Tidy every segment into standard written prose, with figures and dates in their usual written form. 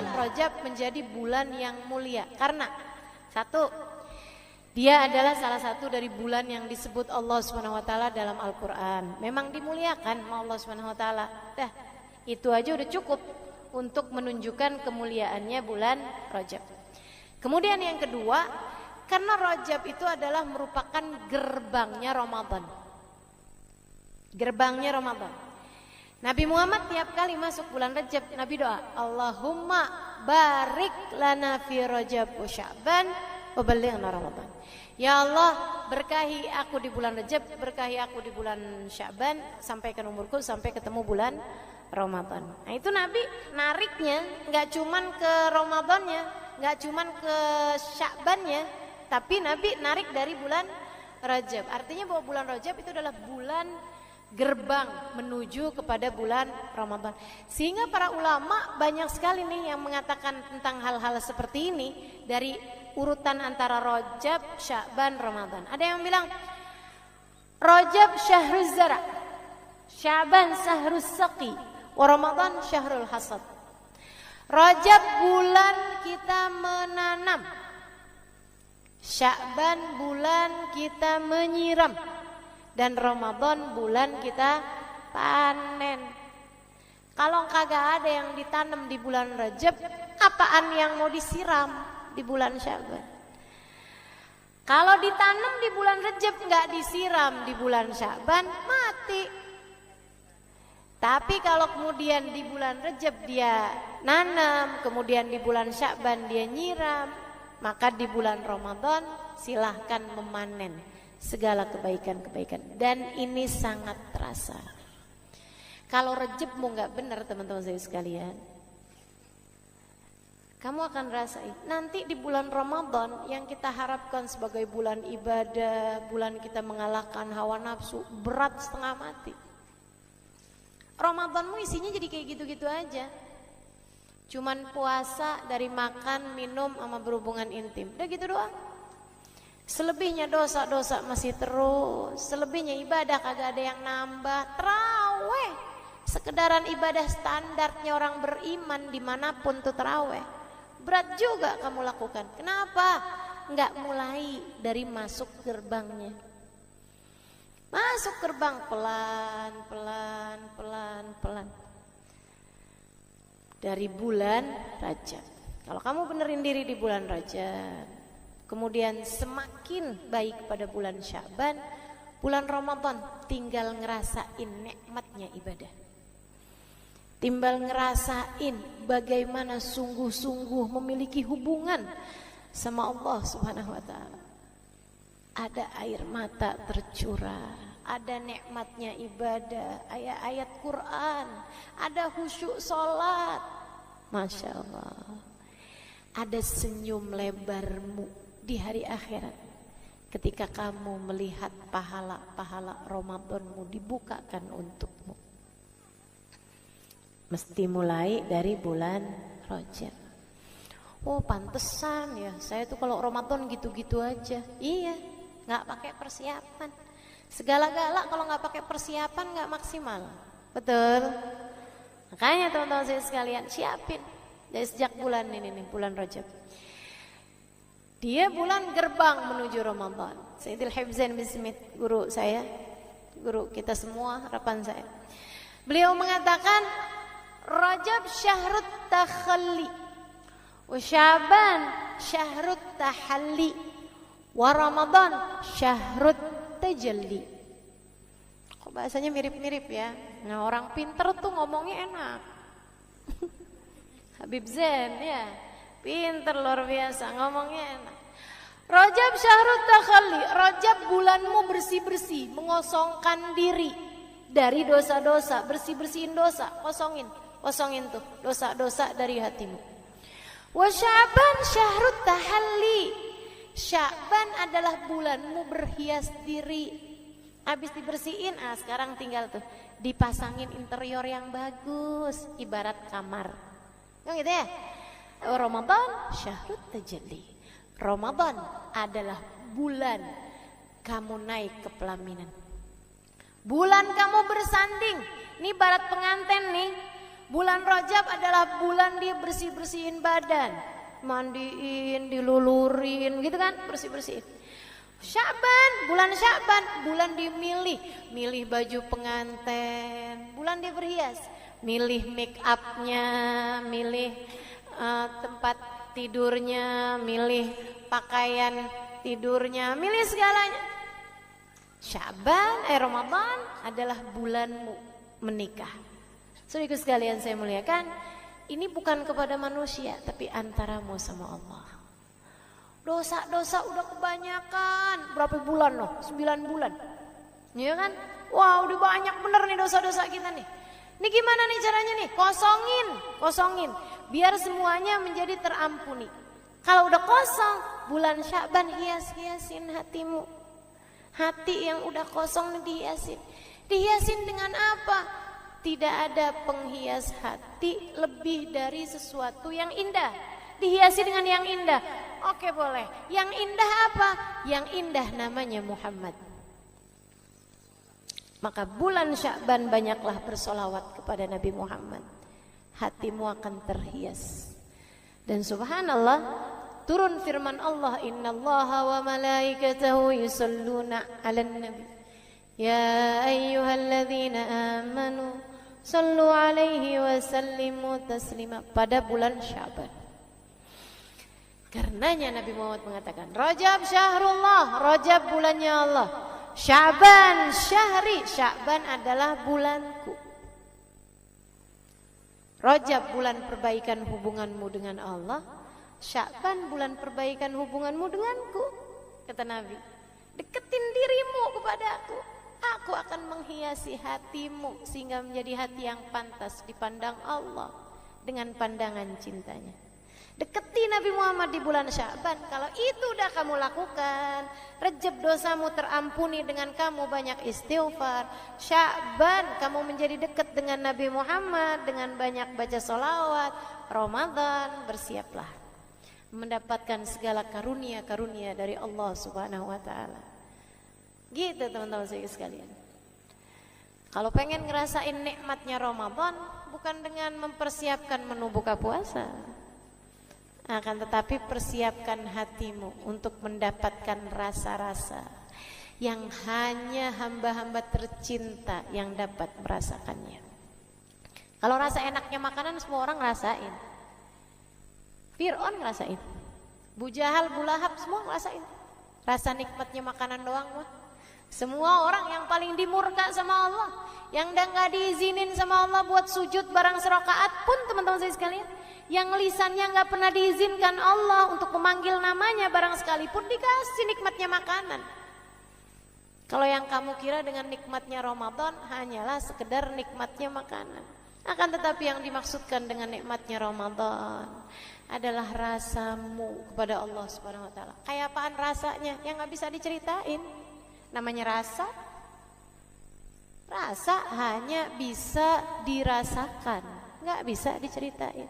bulan Rajab menjadi bulan yang mulia? Karena satu, dia adalah salah satu dari bulan yang disebut Allah Subhanahu wa taala dalam Al-Qur'an. Memang dimuliakan sama Allah Subhanahu wa taala. Dah, itu aja udah cukup untuk menunjukkan kemuliaannya bulan Rajab. Kemudian yang kedua, karena Rajab itu adalah merupakan gerbangnya Ramadan. Gerbangnya Ramadan. Nabi Muhammad tiap kali masuk bulan Rajab, Nabi doa, Allahumma barik lana fi Rajab wa Sya'ban wa ballighna Ramadan. Ya Allah, berkahi aku di bulan Rajab, berkahi aku di bulan Sya'ban, sampaikan umurku sampai ketemu bulan Ramadan. Nah itu Nabi nariknya nggak cuman ke Ramadannya, nggak cuman ke Sya'bannya, tapi Nabi narik dari bulan Rajab. Artinya bahwa bulan Rajab itu adalah bulan gerbang menuju kepada bulan Ramadan. Sehingga para ulama banyak sekali nih yang mengatakan tentang hal-hal seperti ini dari urutan antara Rajab, Sya'ban, Ramadan. Ada yang bilang Rajab syahruz zara, Sya'ban syahrus saqi, wa Ramadan syahrul hasad. Rajab bulan kita menanam, Sya'ban bulan kita menyiram, dan Ramadan bulan kita panen. Kalau kagak ada yang ditanam di bulan Rajab, apaan yang mau disiram di bulan Sya'ban? Kalau ditanam di bulan Rajab nggak disiram di bulan Sya'ban, mati. Tapi kalau kemudian di bulan Rajab dia nanam, kemudian di bulan Sya'ban dia nyiram, maka di bulan Ramadan silahkan memanen segala kebaikan-kebaikan. Dan ini sangat terasa. Kalau Rajabmu nggak benar teman-teman saya sekalian, kamu akan rasain nanti di bulan Ramadan yang kita harapkan sebagai bulan ibadah, bulan kita mengalahkan hawa nafsu, berat setengah mati. Ramadanmu isinya jadi kayak gitu-gitu aja. Cuman puasa dari makan, minum, sama berhubungan intim. Udah gitu doang. Selebihnya dosa-dosa masih terus. Selebihnya ibadah kagak ada yang nambah. Terawih, sekedaran ibadah standarnya orang beriman dimanapun tuh terawih. Berat juga kamu lakukan. Kenapa? Nggak mulai dari masuk gerbangnya. Masuk gerbang pelan. Dari bulan Rajab. Kalau kamu benerin diri di bulan Rajab, kemudian semakin baik pada bulan Sya'ban, bulan Ramadan tinggal ngerasain nikmatnya ibadah. Tinggal ngerasain bagaimana sungguh-sungguh memiliki hubungan sama Allah Subhanahu wa taala. Ada air mata tercurah, ada nikmatnya ibadah, ayat-ayat Quran, ada khusyuk sholat, Masya Allah. Ada senyum lebarmu di hari akhirat ketika kamu melihat pahala-pahala Ramadanmu dibukakan untukmu. Mesti mulai dari bulan Rajab. Oh pantesan ya, saya tuh kalau Ramadan gitu-gitu aja. Iya, nggak pakai persiapan. Segala-gala kalau nggak pakai persiapan nggak maksimal. Betul. Makanya teman-teman saya sekalian siapin dari sejak bulan ini nih, bulan Rajab. Dia bulan gerbang menuju Ramadan. Sayyidil Hibzain bin Smith, guru saya, guru kita semua, harapan saya. Beliau mengatakan Rajab syahrut takhalli, wa Sya'ban syahrut tahalli, wa Ramadan syahrut tajalli. Kok bahasanya mirip-mirip ya? Nah orang pinter tuh ngomongnya enak. Habib Zain ya, pinter luar biasa ngomongnya enak. Rajab syahrut takhalli, Rajab bulanmu bersih-bersih, mengosongkan diri dari dosa-dosa, bersih-bersihin dosa, kosongin tuh dosa-dosa dari hatimu. Wa Sya'ban syahrut tahalli, Sya'ban adalah bulanmu berhias diri. Habis dibersihin, sekarang tinggal tuh dipasangin interior yang bagus, ibarat kamar. Yang gitu ya. Ramadan syahrut tajalli. Ramadan adalah bulan kamu naik ke pelaminan. Bulan kamu bersanding. Ini barat pengantin nih. Bulan Rajab adalah bulan dia bersih-bersihin badan, mandiin, dilulurin gitu kan, bersih-bersihin. Bulan Sya'ban, bulan dimilih, milih baju pengantin, bulan dia berhias, milih make upnya, milih tempat tidurnya, milih pakaian tidurnya, milih segalanya. Ramadan adalah bulanmu menikah. Saudaraku sekalian saya muliakan, ini bukan kepada manusia tapi antaramu sama Allah. Dosa-dosa udah kebanyakan. Berapa bulan loh? 9 bulan. Iya kan? Wah, udah banyak bener nih dosa-dosa kita nih. Ini gimana nih caranya nih? Kosongin. Biar semuanya menjadi terampuni. Kalau udah kosong, bulan Sya'ban hiasin hatimu. Hati yang udah kosong dihiasin. Dihiasin dengan apa? Tidak ada penghias hati lebih dari sesuatu yang indah. Dihiasi dengan yang indah. Oke, boleh. Yang indah apa? Yang indah namanya Muhammad. Maka bulan Sya'ban banyaklah bersolawat kepada Nabi Muhammad. Hatimu akan terhias. Dan subhanallah, turun firman Allah, innallaha wa malaikatahu yusalluna 'alan nabi. Ya ayyuhalladzina amanu sallu alaihi wa sallimu taslima. Pada bulan Sya'ban. Karenanya Nabi Muhammad mengatakan, Rajab syahrullah, Rajab bulannya Allah. Sya'ban syahri, Sya'ban adalah bulanku. Rajab bulan perbaikan hubunganmu dengan Allah, Sya'ban bulan perbaikan hubunganmu denganku. Kata Nabi, deketin dirimu kepada aku akan menghiasi hatimu sehingga menjadi hati yang pantas dipandang Allah dengan pandangan cintanya. Deketi Nabi Muhammad di bulan Sya'ban. Kalau itu udah kamu lakukan, Rajab dosamu terampuni dengan kamu banyak istighfar. Sya'ban kamu menjadi dekat dengan Nabi Muhammad dengan banyak baca sholawat. Ramadan bersiaplah mendapatkan segala karunia-karunia dari Allah Subhanahu wa ta'ala. Gitu teman-teman saya sekalian. Kalau pengen ngerasain nikmatnya Ramadan, bukan dengan mempersiapkan menu buka puasa, akan tetapi persiapkan hatimu untuk mendapatkan rasa-rasa yang hanya hamba-hamba tercinta yang dapat merasakannya. Kalau rasa enaknya makanan semua orang ngerasain. Fir'aun ngerasain, Bu Jahal, Bu Lahab semua ngerasain. Rasa nikmatnya makanan doang mah. Semua orang yang paling dimurka sama Allah, yang gak diizinin sama Allah buat sujud barang serakaat pun teman-teman saya sekalian, yang lisannya gak pernah diizinkan Allah untuk memanggil namanya barang sekalipun dikasih nikmatnya makanan. Kalau yang kamu kira dengan nikmatnya Ramadan hanyalah sekedar nikmatnya makanan. Akan tetapi yang dimaksudkan dengan nikmatnya Ramadan adalah rasamu kepada Allah Subhanahu wa ta'ala. Kayak apaan rasanya yang gak bisa diceritain. Namanya rasa. Rasa hanya bisa dirasakan, gak bisa diceritain.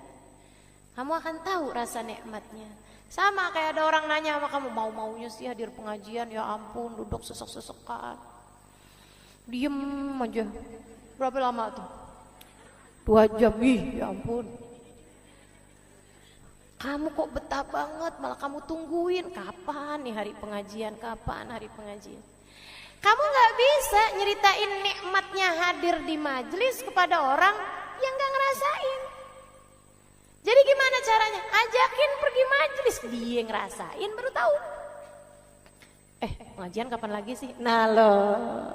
Kamu akan tahu rasa nikmatnya. Sama kayak ada orang nanya sama kamu, mau-maunya sih hadir pengajian, ya ampun duduk sesek-sesekan, diem aja. Berapa lama tuh? 2 jam, ya ampun. Kamu kok betah banget, malah kamu tungguin kapan nih hari pengajian, kapan hari pengajian. Kamu gak bisa nyeritain nikmatnya hadir di majelis kepada orang yang gak ngerasain. Jadi gimana caranya? Ajakin pergi majelis, dia ngerasain baru tahu. Pengajian kapan lagi sih? Nah loh,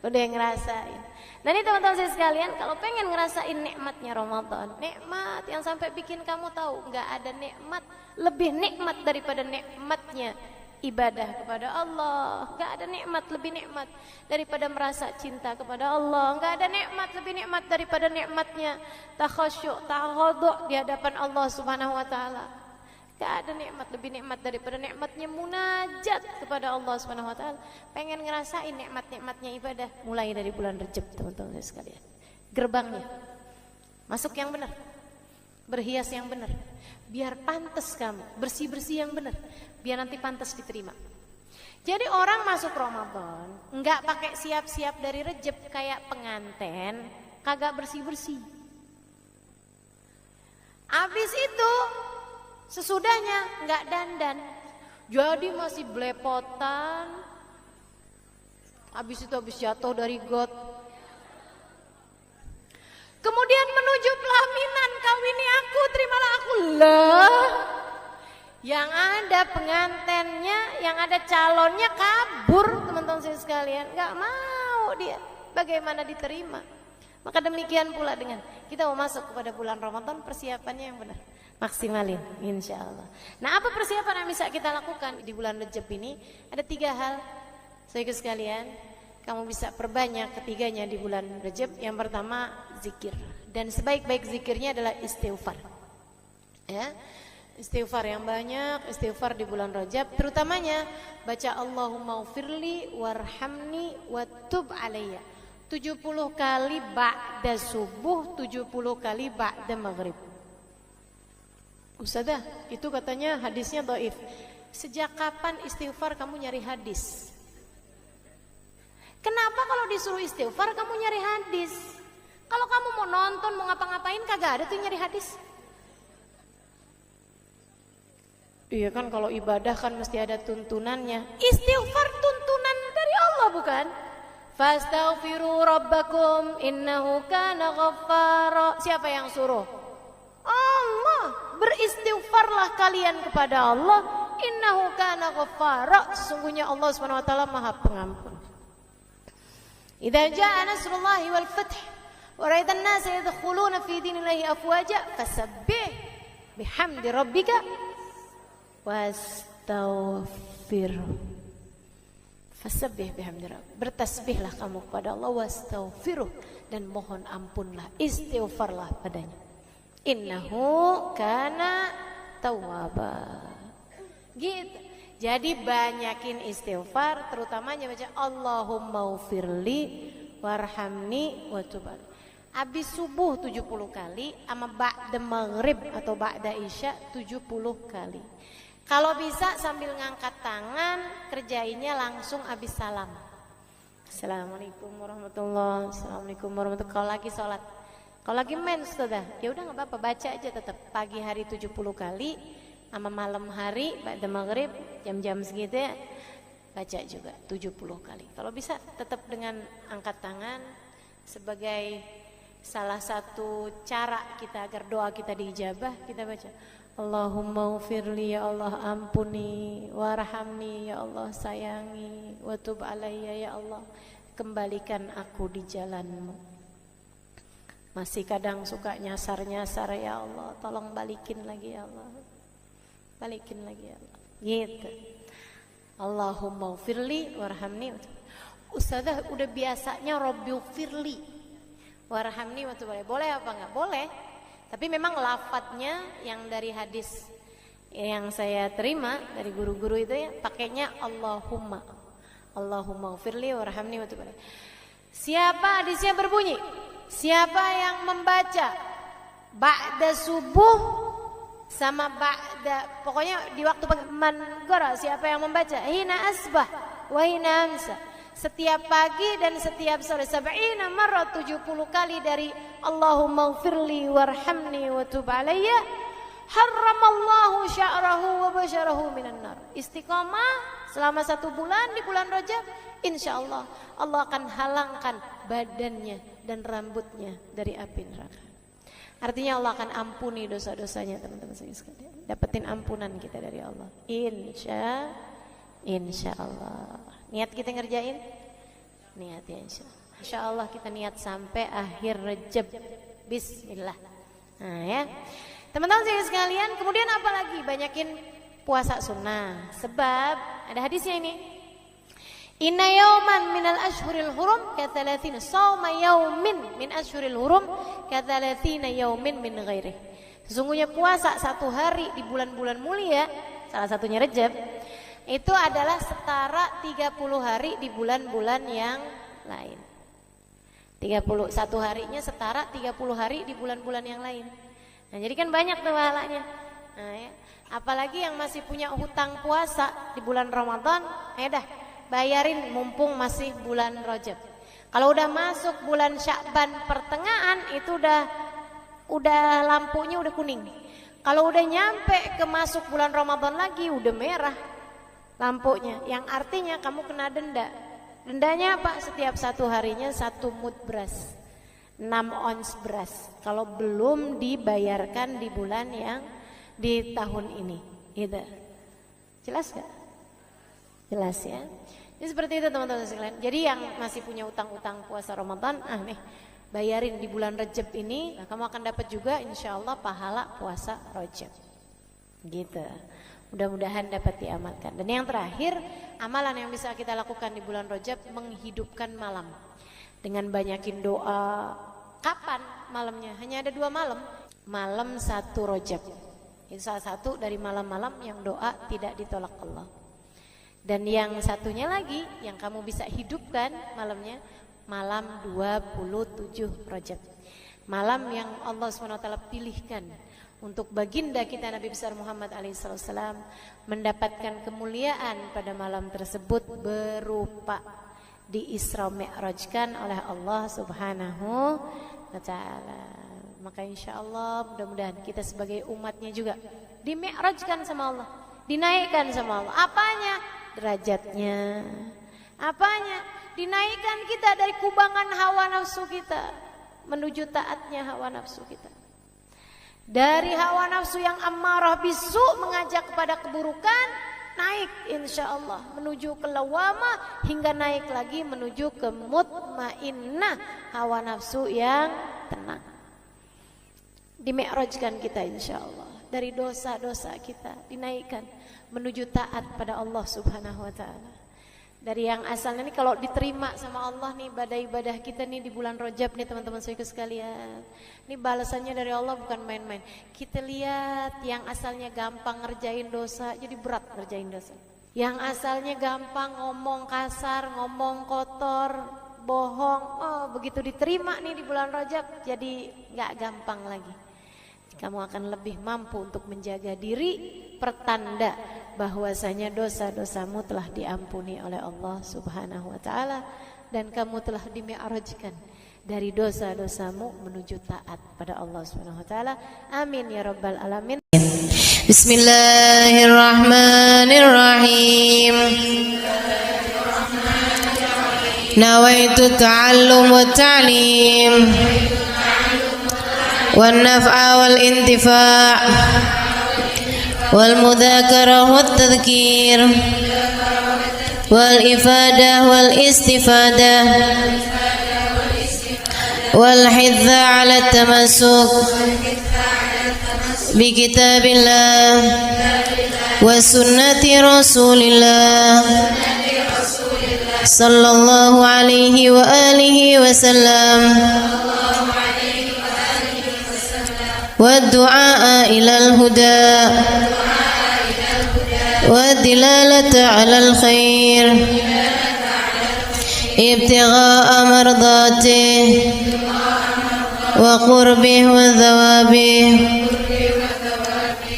udah ngerasain. Nah ini teman-teman saya sekalian, kalau pengen ngerasain nikmatnya Ramadan, nikmat yang sampai bikin kamu tahu gak ada nikmat lebih nikmat daripada nikmatnya ibadah kepada Allah. Gak ada nikmat lebih nikmat daripada merasa cinta kepada Allah. Gak ada nikmat lebih nikmat daripada nikmatnya takhasyuk, tawadhu di hadapan Allah Subhanahu wa ta'ala. Gak ada nikmat lebih nikmat daripada nikmatnya munajat kepada Allah Subhanahu wa ta'ala. Pengen ngerasain nikmat-nikmatnya ibadah, mulai dari bulan Rajab teman-teman sekalian. Gerbangnya masuk yang benar, berhias yang benar, biar pantas kamu, bersih-bersih yang benar, biar nanti pantas diterima. Jadi orang masuk Ramadan enggak pakai siap-siap dari Rajab kayak pengantin, kagak bersih-bersih. Habis itu sesudahnya nggak dandan, jadi masih belepotan. Habis itu habis jatuh dari got, kemudian menuju pelaminan, kawini aku, terimalah aku. Lah, yang ada pengantennya, yang ada calonnya kabur, teman-teman saya sekalian, nggak mau dia. Bagaimana diterima? Maka demikian pula dengan kita mau masuk kepada bulan Ramadan, persiapannya yang benar, maksimalin insya Allah. Nah, apa persiapan yang bisa kita lakukan di bulan Rajab ini? Ada 3 hal, saudara sekalian, kamu bisa perbanyak ketiganya di bulan Rajab. Yang pertama, zikir, dan sebaik-baik zikirnya adalah istighfar. Ya, istighfar yang banyak, istighfar di bulan Rajab, terutamanya baca Allahumma ufirli warhamni watub alayya 70 kali ba'da subuh, 70 kali ba'da maghrib. Ustazah, itu katanya hadisnya dhaif. Sejak kapan istighfar kamu nyari hadis? Kenapa kalau disuruh istighfar kamu nyari hadis? Kalau kamu mau nonton, mau ngapa-ngapain, kagak ada tuh nyari hadis. Iya kan, kalau ibadah kan mesti ada tuntunannya. Istighfar tuntunan dari Allah, bukan? Fastaghfiru rabbakum innahu kana ghaffara. Siapa yang suruh? Allah. Beristighfarlah kalian kepada Allah, innahu kana ghaffara. Sesungguhnya Allah Subhanahu wa taala Maha Pengampun. Idza jaa nasrullahi wal fath wa ra'aitan nasa yadkhuluna fi dinillahi afwaja fasabbih bihamdi rabbika wastaghfir. Fasabbih bihamdi rabbika. Bertasbihlah kamu kepada Allah, wastaghfiruh, dan mohon ampunlah, istighfarlah padanya. Innahu kana tawwaba. Gitu. Jadi banyakin istighfar, terutamanya baca Allahumma ufirli warhamni watub alayya. Habis subuh 70 kali, sama ba'da maghrib atau ba'da isya 70 kali. Kalau bisa sambil ngangkat tangan, kerjainnya langsung habis salam. Assalamualaikum warahmatullahi wabarakatuh. Assalamualaikum warahmatullahi wabarakatuh. Kalau lagi sholat, kalau lagi main sudah, ya udah nggak apa-apa, baca aja tetap. Pagi hari 70 kali, sama malam hari ba'da maghrib jam-jam segitu ya, baca juga 70 kali. Kalau bisa tetap dengan angkat tangan sebagai salah satu cara kita agar doa kita diijabah. Kita baca Allahumma ufirli, ya Allah ampuni, warhamni, ya Allah sayangi, watub alayya, ya Allah kembalikan aku di jalanmu. Masih kadang suka nyasar-nyasar, ya Allah tolong balikin lagi, ya Allah balikin lagi, ya Allah. Gitu. Allahumma ufirli warhamni. Ustazah udah biasanya Rabbi ufirli warhamni watub alayya. Boleh apa enggak? Boleh. Tapi memang lafadznya yang dari hadis yang saya terima dari guru-guru itu ya, pakainya Allahumma. Allahumma ufirli warhamni watub alayya. Siapa hadisnya berbunyi? Siapa yang membaca ba'da subuh sama ba'da, pokoknya di waktu manggara, siapa yang membaca hina asbah wa hina amsa, setiap pagi dan setiap sore, 70 marrat, 70 kali dari Allahumma ufirli warhamni watub alayya, harramallahu sya'rahu wa basyarahu minan nar. Istiqomah selama 1 bulan di bulan Rajab, insyaallah Allah akan halangkan badannya dan rambutnya dari api neraka. Artinya Allah akan ampuni dosa-dosanya, teman-teman sekalian. Dapetin ampunan kita dari Allah, insya Allah. Niat kita ngerjain? Niat ya insya Allah kita niat sampai akhir Rajab. Bismillah. Nah ya, teman-teman sekalian, kemudian apa lagi? Banyakin puasa sunnah. Sebab ada hadisnya ini. Inna yauman minal ashhuril hurum kathalathina sawma yaumin min ashhuril hurum kathalathina yaumin min ghairih. Sesungguhnya puasa 1 hari di bulan-bulan mulia, salah satunya Rajab, itu adalah setara 30 hari di bulan-bulan yang lain. 31 harinya setara 30 hari di bulan-bulan yang lain. Nah, jadi kan banyak tuh pahalanya. Nah, ya. Apalagi yang masih punya hutang puasa di bulan Ramadan, ya dah bayarin mumpung masih bulan Rajab. Kalau udah masuk bulan Sya'ban pertengahan, itu udah udah lampunya udah kuning. Kalau udah nyampe ke masuk bulan Ramadan lagi udah merah lampunya, yang artinya kamu kena denda. Dendanya apa? Setiap 1 harinya 1 mud beras, 6 ons beras, kalau belum dibayarkan di bulan yang di tahun ini gitu. Jelas gak? Jelas ya. Jadi seperti itu teman-teman sekalian. Jadi yang masih punya utang-utang puasa Ramadan, nih bayarin di bulan Rajab ini, nah, kamu akan dapat juga insya Allah pahala puasa Rajab gitu. Mudah-mudahan dapat diamalkan. Dan yang terakhir, amalan yang bisa kita lakukan di bulan Rajab, menghidupkan malam dengan banyakin doa. Kapan malamnya? Hanya ada 2 malam. Malam 1 Rajab, itu salah satu dari malam-malam yang doa tidak ditolak Allah. Dan yang satunya lagi yang kamu bisa hidupkan malamnya, malam 27 Rajab, malam yang Allah SWT pilihkan untuk baginda kita Nabi besar Muhammad alaihissalam mendapatkan kemuliaan pada malam tersebut berupa di Isra Mi'rajkan oleh Allah Subhanahu wa Ta'ala. Maka insya Allah mudah-mudahan kita sebagai umatnya juga di Mi'rajkan sama Allah, dinaikkan sama Allah. Apanya? Derajatnya. Apanya? Dinaikkan kita dari kubangan hawa nafsu kita menuju taatnya hawa nafsu kita. Dari hawa nafsu yang ammarah bisu mengajak kepada keburukan, naik insya Allah menuju ke lawamah, hingga naik lagi menuju ke mutmainnah, hawa nafsu yang tenang. Dimi'rajkan kita insya Allah, dari dosa-dosa kita dinaikkan menuju taat pada Allah Subhanahu wa Ta'ala. Dari yang asalnya nih kalau diterima sama Allah nih ibadah-ibadah kita nih di bulan Rajab nih teman-teman saudara sekalian, ini balasannya dari Allah bukan main-main. Kita lihat yang asalnya gampang ngerjain dosa jadi berat ngerjain dosa. Yang asalnya gampang ngomong kasar, ngomong kotor, bohong, begitu diterima nih di bulan Rajab jadi nggak gampang lagi. Kamu akan lebih mampu untuk menjaga diri, pertanda bahwasanya dosa-dosamu telah diampuni oleh Allah Subhanahu wa Ta'ala, dan kamu telah dimi'rajkan dari dosa-dosamu menuju taat pada Allah Subhanahu wa Ta'ala. Amin ya rabbal alamin. Bismillahirrahmanirrahim. Nawaitu ta'allum wa ta'lim والنفع والانتفاع والمذاكرة والتذكير والإفادة والاستفادة والحث على التمسك بكتاب الله وسنة رسول الله صلى الله عليه وآله وسلم والدعاء إلى الهدى والدلالة على الخير ابتغاء مرضاته وقربه وثوابه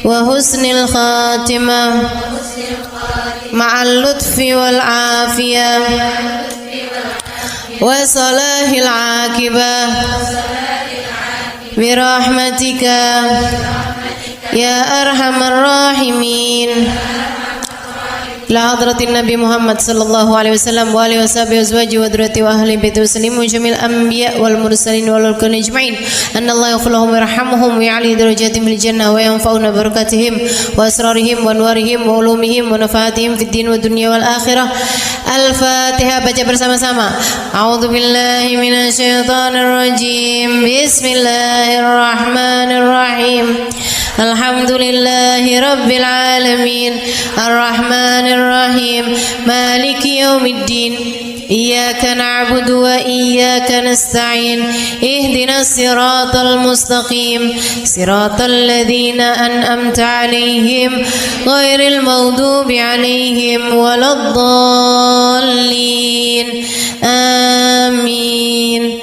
وحسن الخاتمة مع اللطف والعافية وصلاح العاقبة برحمتك يا أرحم الراحمين. إلى حضرة النبي محمد صلى الله عليه وسلم وآله وصحبه وأزواجه وذريته وأهل بيته وسلم وجميع الأنبياء والمرسلين والأولياء أجمعين أن الله يغفر لهم ويرحمهم ويعلي درجاتهم في الجنة وينفعنا ببركاتهم وأسرارهم وأنوارهم وعلومهم ونفعاتهم في الدين والدنيا والآخرة. الفاتحة. Baca bersama-sama. A'udzu billahi minasyaitonir rajim. Bismillahirrahmanirrahim. Alhamdulillahi rabbil alamin. Arrahmanir rahim. Maliki yaumiddin. Iyyaka na'budu wa iyyaka nasta'in. Ihdinas siratal mustaqim. Siratal ladzina an'amta 'alaihim ghairil maghdubi 'alaihim waladdallin. Amin.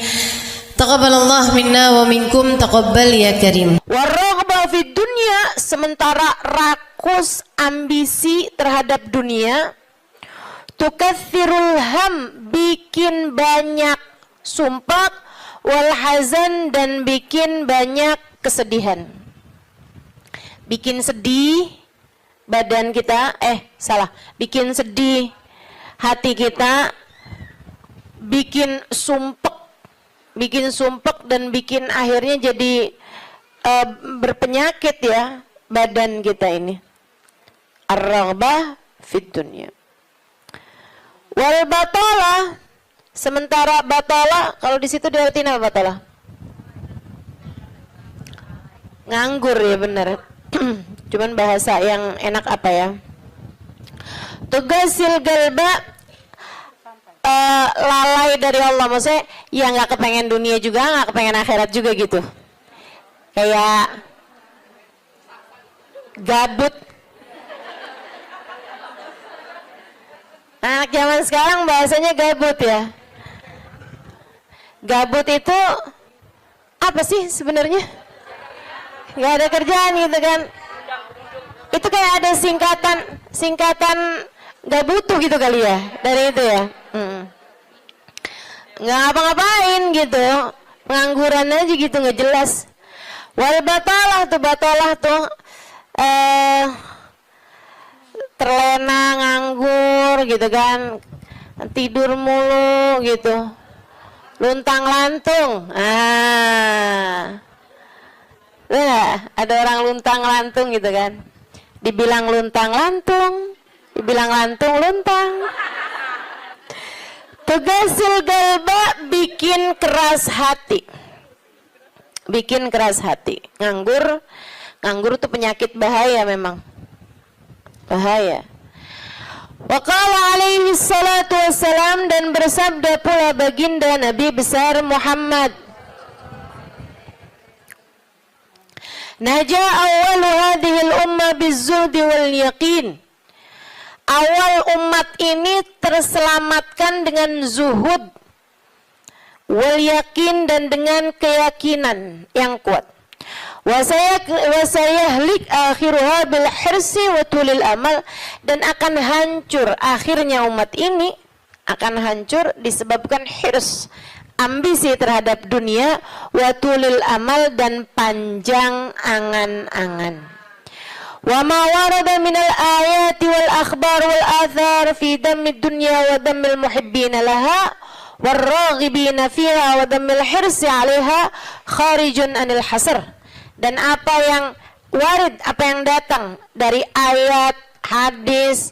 Taqabbalallah minna wa minkum, taqabbal ya karim. Warraghbah fid dunya, sementara rakus ambisi terhadap dunia, tukatsirul ham, bikin banyak sumpah, wal hazan, dan bikin banyak kesedihan. Bikin sedih badan kita, bikin sedih hati kita, bikin sumpek dan bikin akhirnya jadi berpenyakit ya badan kita ini. Ar-raghbah fid dunya. Wal batalah, sementara batalah kalau di situ diartikan apa batalah? Nganggur ya benar. Cuman bahasa yang enak apa ya? Tugasil galba, lalai dari Allah, maksudnya ya nggak kepengen dunia juga, nggak kepengen akhirat juga gitu. Kayak gabut. Anak zaman sekarang bahasanya gabut ya. Gabut itu apa sih sebenarnya? Nggak ada kerjaan gitu kan? Itu kayak ada singkatan nggak butuh gitu kali ya dari itu ya. Nggak ngapa-ngapain gitu, pengangguran aja gitu nggak jelas. Wal batalah tuh terlena, nganggur gitu kan, tidur mulu gitu, luntang lantung. Ada orang luntang lantung gitu kan, dibilang luntang lantung, dibilang lantung luntang. Tugasil galba, bikin keras hati, bikin keras hati. Nganggur tuh penyakit bahaya memang. Bahaya. Wa qala alaihi salatu wassalam, dan bersabda pula baginda Nabi besar Muhammad, naja awwalu hadhihi al-umma biz-zuhdi wal yaqin. Awal umat ini terselamatkan dengan zuhud wal yakin, dan dengan keyakinan yang kuat. Wasayahlik akhiruha bil hirsi wa tulil amal, dan akan hancur akhirnya umat ini, akan hancur disebabkan hirs, ambisi terhadap dunia, wa tulil amal, dan panjang angan-angan. Wa ma warada minal ayati wal akhbar wal athar fi dammi dunya wa dammil muhibbina laha warraghibina fiha wa dammil hirsi 'alaiha kharijun anil hasr. Dan apa yang warid, apa yang datang dari ayat, hadis,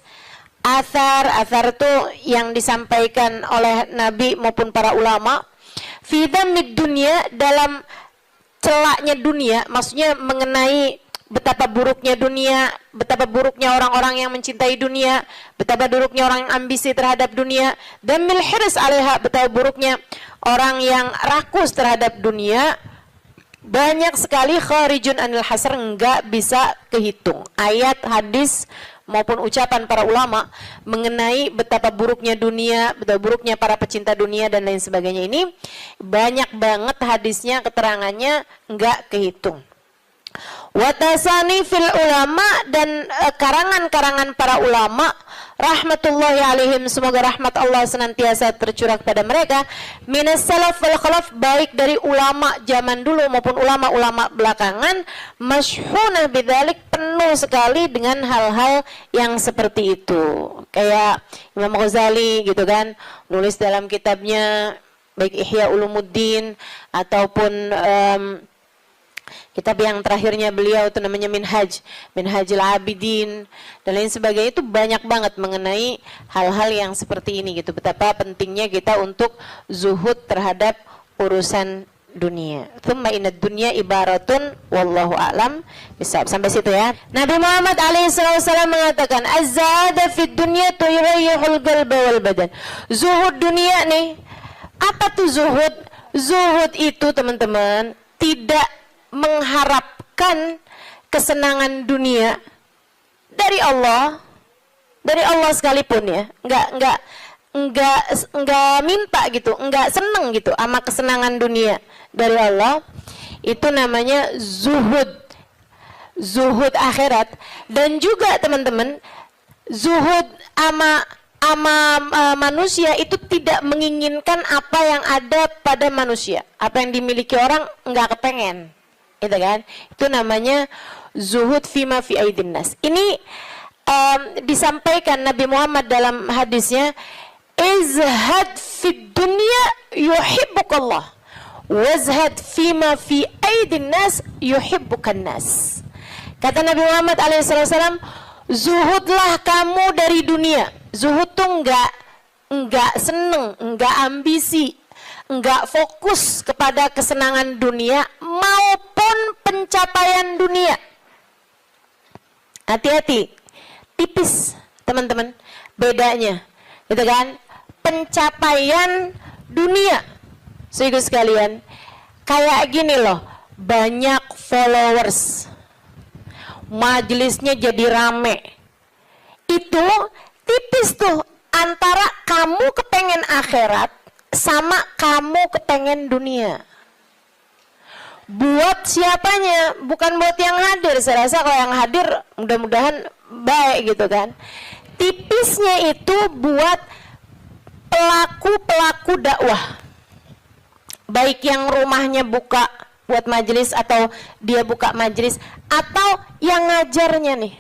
athar itu yang disampaikan oleh Nabi maupun para ulama, fi dammid dunya, dalam celaknya dunia, maksudnya mengenai betapa buruknya dunia, betapa buruknya orang-orang yang mencintai dunia, betapa buruknya orang yang ambisi terhadap dunia, dan mil hirs 'alaiha, betapa buruknya orang yang rakus terhadap dunia. Banyak sekali kharijun anil hasr, enggak bisa kehitung. Ayat, hadis maupun ucapan para ulama mengenai betapa buruknya dunia, betapa buruknya para pecinta dunia dan lain sebagainya, ini banyak banget hadisnya, keterangannya enggak kehitung. Watasani fil ulama, dan karangan-karangan para ulama rahmatullahi alaihim, semoga rahmat Allah senantiasa tercurah pada mereka, minas salaf wal khalaf, baik dari ulama zaman dulu maupun ulama-ulama belakangan, masyhunah bidzalik, penuh sekali dengan hal-hal yang seperti itu. Kayak Imam Ghazali gitu kan, nulis dalam kitabnya baik Ihya Ulumuddin ataupun kitab yang terakhirnya beliau itu namanya Minhajul Abidin dan lain sebagainya, itu banyak banget mengenai hal-hal yang seperti ini gitu. Betapa pentingnya kita untuk zuhud terhadap urusan dunia. Tsumma inad dunya ibaratun wallahu a'lam bisawab. Sampai situ ya. Nabi Muhammad alaihissalam mengatakan, az-zahada fid dunya turayyihul qalba wal badan. Zuhud dunia nih. Apa tuh zuhud? Zuhud itu teman-teman tidak mengharapkan kesenangan dunia dari Allah sekalipun ya, enggak minta gitu, enggak seneng gitu sama kesenangan dunia dari Allah. Itu namanya zuhud akhirat. Dan juga teman-teman, zuhud ama manusia itu tidak menginginkan apa yang ada pada manusia, apa yang dimiliki orang enggak kepengen. Itu kan? Itu namanya zuhud fima fi aidin nas. Ini disampaikan Nabi Muhammad dalam hadisnya, izhad fid dunya yuhibbukallah, wazhad fima fi aidin nas yuhibbukan nas. Kata Nabi Muhammad alaihissalam, zuhudlah kamu dari dunia. Zuhud tuh enggak seneng, enggak ambisi, enggak fokus kepada kesenangan dunia maupun pencapaian dunia. Hati-hati, tipis teman-teman bedanya, gitu kan? Pencapaian dunia, saudara sekalian, kayak gini loh, banyak followers, majelisnya jadi rame, itu tipis tuh antara kamu kepengen akhirat sama kamu kepengen dunia. Buat siapanya? Bukan buat yang hadir. Saya rasa kalau yang hadir mudah-mudahan baik gitu kan. Tipisnya itu buat pelaku-pelaku dakwah, baik yang rumahnya buka buat majelis atau dia buka majelis, atau yang ngajarnya nih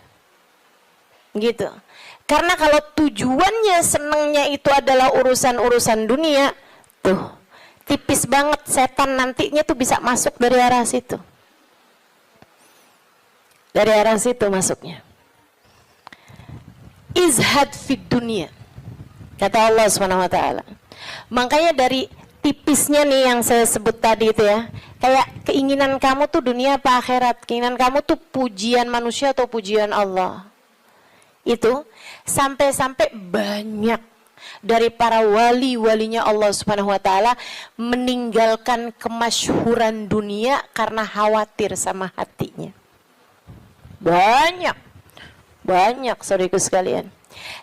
gitu. Karena kalau tujuannya senengnya itu adalah urusan-urusan dunia, tuh tipis banget, setan nantinya tuh bisa masuk dari arah situ. Dari arah situ masuknya. Izhad fid dunia, kata Allah Subhanahu wa taala. Makanya dari tipisnya nih yang saya sebut tadi itu ya, kayak keinginan kamu tuh dunia apa akhirat, keinginan kamu tuh pujian manusia atau pujian Allah. Itu sampai-sampai banyak dari para wali-walinya Allah Subhanahu wa taala meninggalkan kemasyhuran dunia karena khawatir sama hatinya. Banyak saudaraku sekalian.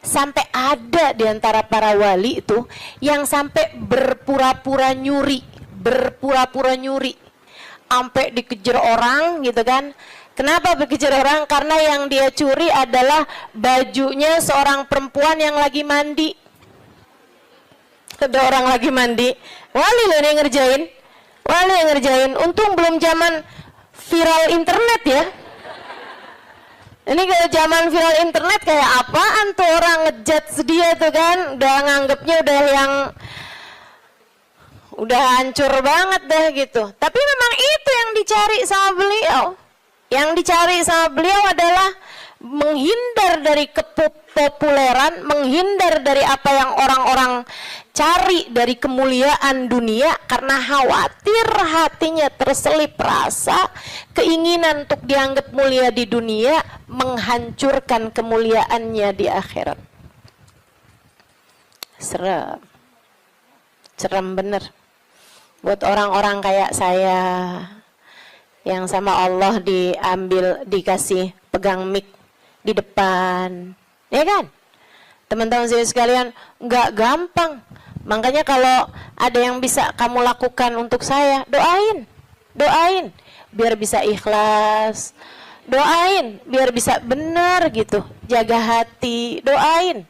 Sampai ada di antara para wali itu yang sampai berpura-pura nyuri, sampai dikejar orang gitu kan. Kenapa dikejar orang? Karena yang dia curi adalah bajunya seorang perempuan yang lagi mandi. Ada orang lagi mandi, wali loh yang ngerjain, untung belum zaman viral internet ya. Ini kalau zaman viral internet kayak apaan tuh, orang ngejudge dia tuh kan, udah nganggepnya udah hancur banget dah gitu. Tapi memang itu yang dicari sama beliau. Yang dicari sama beliau adalah menghindar dari kepopuleran, menghindar dari apa yang orang-orang cari dari kemuliaan dunia, karena khawatir hatinya terselip rasa keinginan untuk dianggap mulia di dunia, menghancurkan kemuliaannya di akhirat. Serem bener buat orang-orang kayak saya yang sama Allah dikasih pegang mic di depan, ya kan? Teman-teman sekalian, nggak gampang. Makanya kalau ada yang bisa kamu lakukan untuk saya, doain, biar bisa ikhlas, doain, biar bisa benar gitu, jaga hati, doain,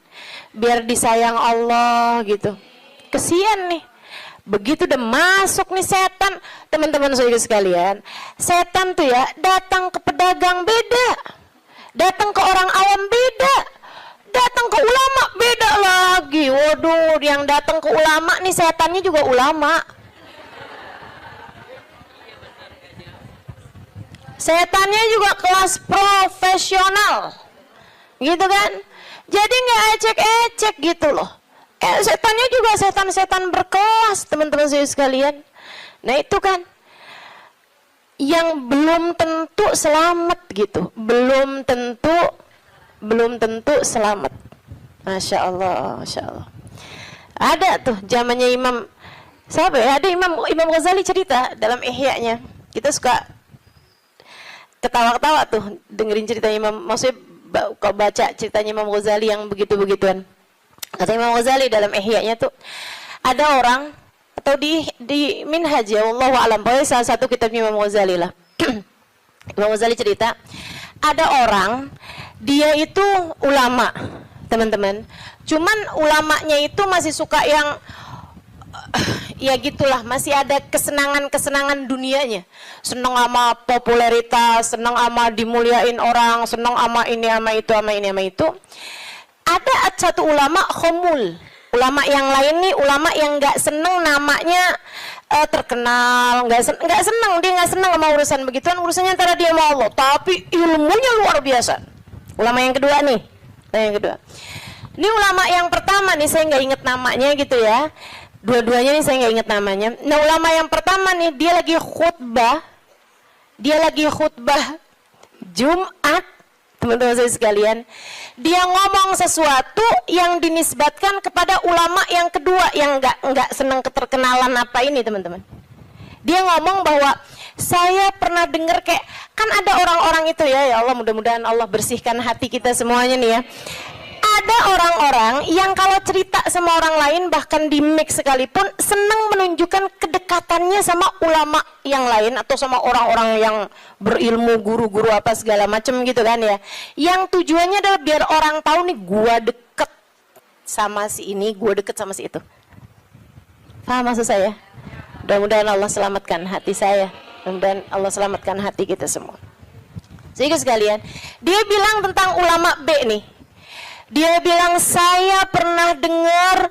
biar disayang Allah gitu. Kesian nih, begitu udah masuk nih setan, teman-teman sekalian, setan tuh ya datang ke pedagang beda, datang ke orang awam beda, datang ke ulama beda lagi. Waduh, yang datang ke ulama nih setannya juga ulama. Setannya juga kelas profesional, gitu kan? Jadi nggak ecek-ecek gitu loh. Setannya juga setan-setan berkelas, teman-teman saya sekalian. Nah itu kan yang belum tentu selamat gitu, belum tentu selamat. Masya Allah. Ada tuh zamannya Imam, siapa ya? Ada Imam Ghazali cerita dalam Ihya-nya. Kita suka ketawa-ketawa tuh dengerin cerita Imam, maksudnya kalau baca ceritanya Imam Ghazali yang begitu-begituan. Kata Imam Ghazali dalam Ihya-nya tuh, ada orang atau di Minhaj ya, wallahu a'lam, pokoknya salah satu kitabnya Imam Ghazali lah. Imam Ghazali cerita, ada orang, dia itu ulama, teman-teman. Cuman ulamanya itu masih suka ya gitulah, masih ada kesenangan-kesenangan dunianya. Senang sama popularitas, senang sama dimuliain orang, senang sama ini sama itu sama ini sama itu. Ada satu ulama khomul, ulama yang lain nih, ulama yang nggak seneng namanya terkenal, nggak seneng, dia nggak seneng sama urusan begituan, urusannya antara dia sama Allah, tapi ilmunya luar biasa. Ulama yang kedua nih, yang kedua. Ini ulama yang pertama nih, saya nggak inget namanya gitu ya. Dua-duanya nih saya nggak inget namanya. Nah, ulama yang pertama nih, dia lagi khutbah Jumat, teman-teman saya sekalian. Dia ngomong sesuatu yang dinisbatkan kepada ulama yang kedua yang nggak senang keterkenalan apa ini, teman-teman. Dia ngomong bahwa saya pernah dengar kayak, kan ada orang-orang itu ya Allah, mudah-mudahan Allah bersihkan hati kita semuanya nih ya. Ada orang-orang yang kalau cerita sama orang lain, bahkan di mic sekalipun, senang menunjukkan kedekatannya sama ulama yang lain atau sama orang-orang yang berilmu, guru-guru apa segala macam gitu kan ya. Yang tujuannya adalah biar orang tahu nih, gua deket sama si ini, gua deket sama si itu. Paham maksud saya? Mudah-mudahan Allah selamatkan hati saya. Mudah-mudahan Allah selamatkan hati kita semua. Sehingga sekalian, dia bilang tentang ulama B nih. Dia bilang, saya pernah dengar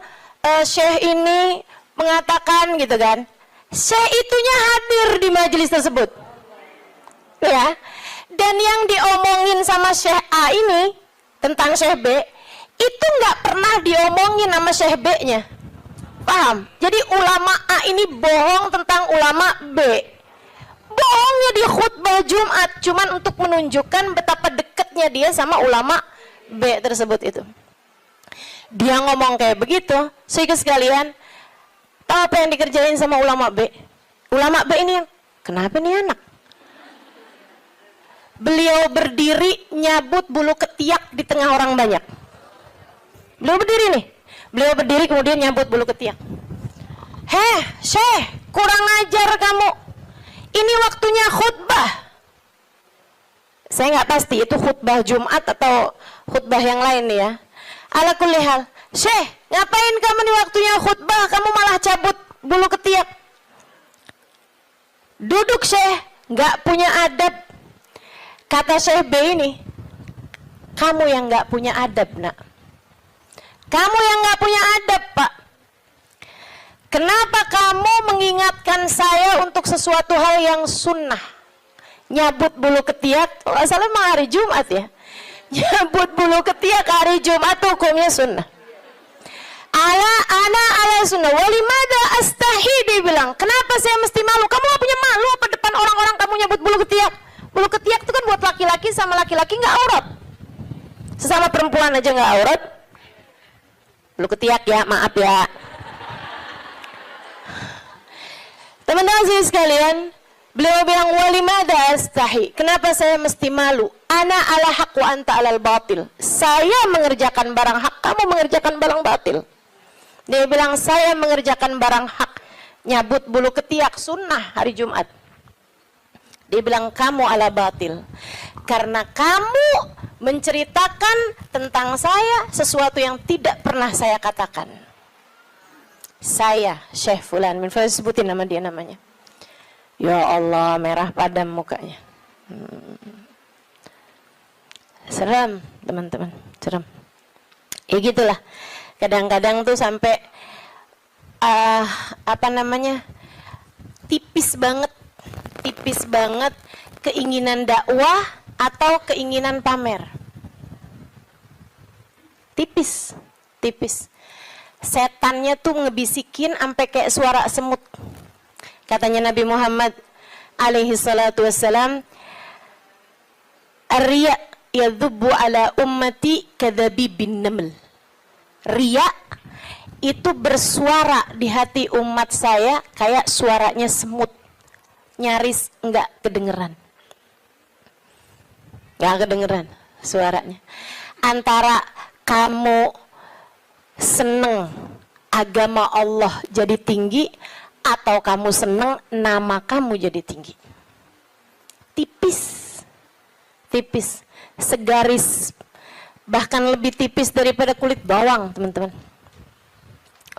syekh ini mengatakan gitu kan. Syekh itunya hadir di majelis tersebut. Ya. Dan yang diomongin sama syekh A ini tentang syekh B, itu nggak pernah diomongin sama syekh B-nya. Paham? Jadi ulama A ini bohong tentang ulama B. Bohongnya di khutbah Jumat cuman untuk menunjukkan betapa dekatnya dia sama ulama B tersebut itu. Dia ngomong kayak begitu, sehingga sekalian, tahu apa yang dikerjain sama ulama B? Ulama B ini, kenapa nih anak? Beliau berdiri nyabut bulu ketiak di tengah orang banyak. Beliau berdiri nih, beliau berdiri kemudian nyabut bulu ketiak. Heh, Syekh, kurang ajar kamu. Ini waktunya khutbah. Saya nggak pasti itu khutbah Jumat atau khutbah yang lain nih ya. Ala kulli hal, Syekh, ngapain kamu di waktunya khutbah, kamu malah cabut bulu ketiak? Duduk Syekh, nggak punya adab. Kata Syekh B ini, kamu yang nggak punya adab nak. Kamu yang nggak punya adab Pak. Kenapa kamu mengingatkan saya untuk sesuatu hal yang sunnah? Nyabut bulu ketiak, kalau salah memang hari Jumat ya. Nyabut bulu ketiak hari Jumat hukumnya sunnah. Ala sunnah. Walimada astahi, dia bilang. Kenapa saya mesti malu? Kamu gak punya malu apa depan orang-orang kamu nyabut bulu ketiak? Bulu ketiak itu kan buat laki-laki, sama laki-laki nggak aurat. Sesama perempuan aja nggak aurat. Bulu ketiak ya, maaf ya. Teman-teman sekalian, beliau bilang walimada astahi. Kenapa saya mesti malu? Ana ala haq wa anta alal batil. Saya mengerjakan barang hak, kamu mengerjakan barang batil. Dia bilang saya mengerjakan barang hak, nyabut bulu ketiak sunnah hari Jumat. Dia bilang kamu ala batil. Karena kamu menceritakan tentang saya sesuatu yang tidak pernah saya katakan. Saya Syekh Fulan min Fulan, sebutin nama dia namanya. Ya Allah, merah padam mukanya. Seram teman-teman, seram. Ya gitulah. Kadang-kadang tuh sampai tipis banget keinginan dakwah atau keinginan pamer. Tipis. Setannya tuh ngebisikin sampai kayak suara semut. Katanya Nabi Muhammad alaihi salatu wassalam, ar-riya yadhubbu ala ummati kadhabibin naml. Riya itu bersuara di hati umat saya kayak suaranya semut. Nyaris enggak kedengeran. Enggak kedengeran suaranya. Antara kamu seneng agama Allah jadi tinggi atau kamu seneng nama kamu jadi tinggi. Tipis, segaris, bahkan lebih tipis daripada kulit bawang, teman-teman.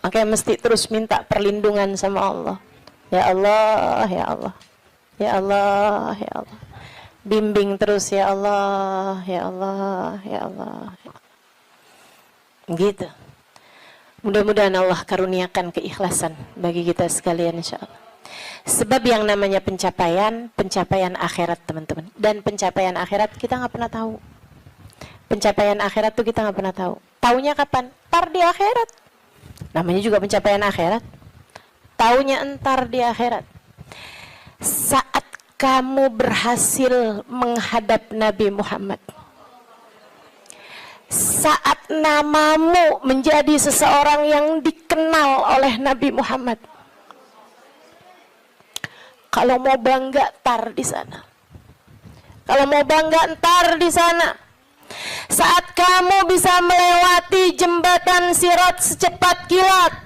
Makanya mesti terus minta perlindungan sama Allah. Ya Allah, ya Allah. Ya Allah, ya Allah. Bimbing terus ya Allah, ya Allah, ya Allah. Gitu. Mudah-mudahan Allah karuniakan keikhlasan bagi kita sekalian insyaallah. Sebab yang namanya pencapaian akhirat teman-teman. Dan pencapaian akhirat kita nggak pernah tahu. Pencapaian akhirat tuh kita nggak pernah tahu. Taunya kapan? Ntar di akhirat. Namanya juga pencapaian akhirat. Taunya entar di akhirat. Saat kamu berhasil menghadap Nabi Muhammad, saat namamu menjadi seseorang yang dikenal oleh Nabi Muhammad, kalau mau bangga tar di sana. Kalau mau bangga ntar di sana. Saat kamu bisa melewati jembatan Sirat secepat kilat,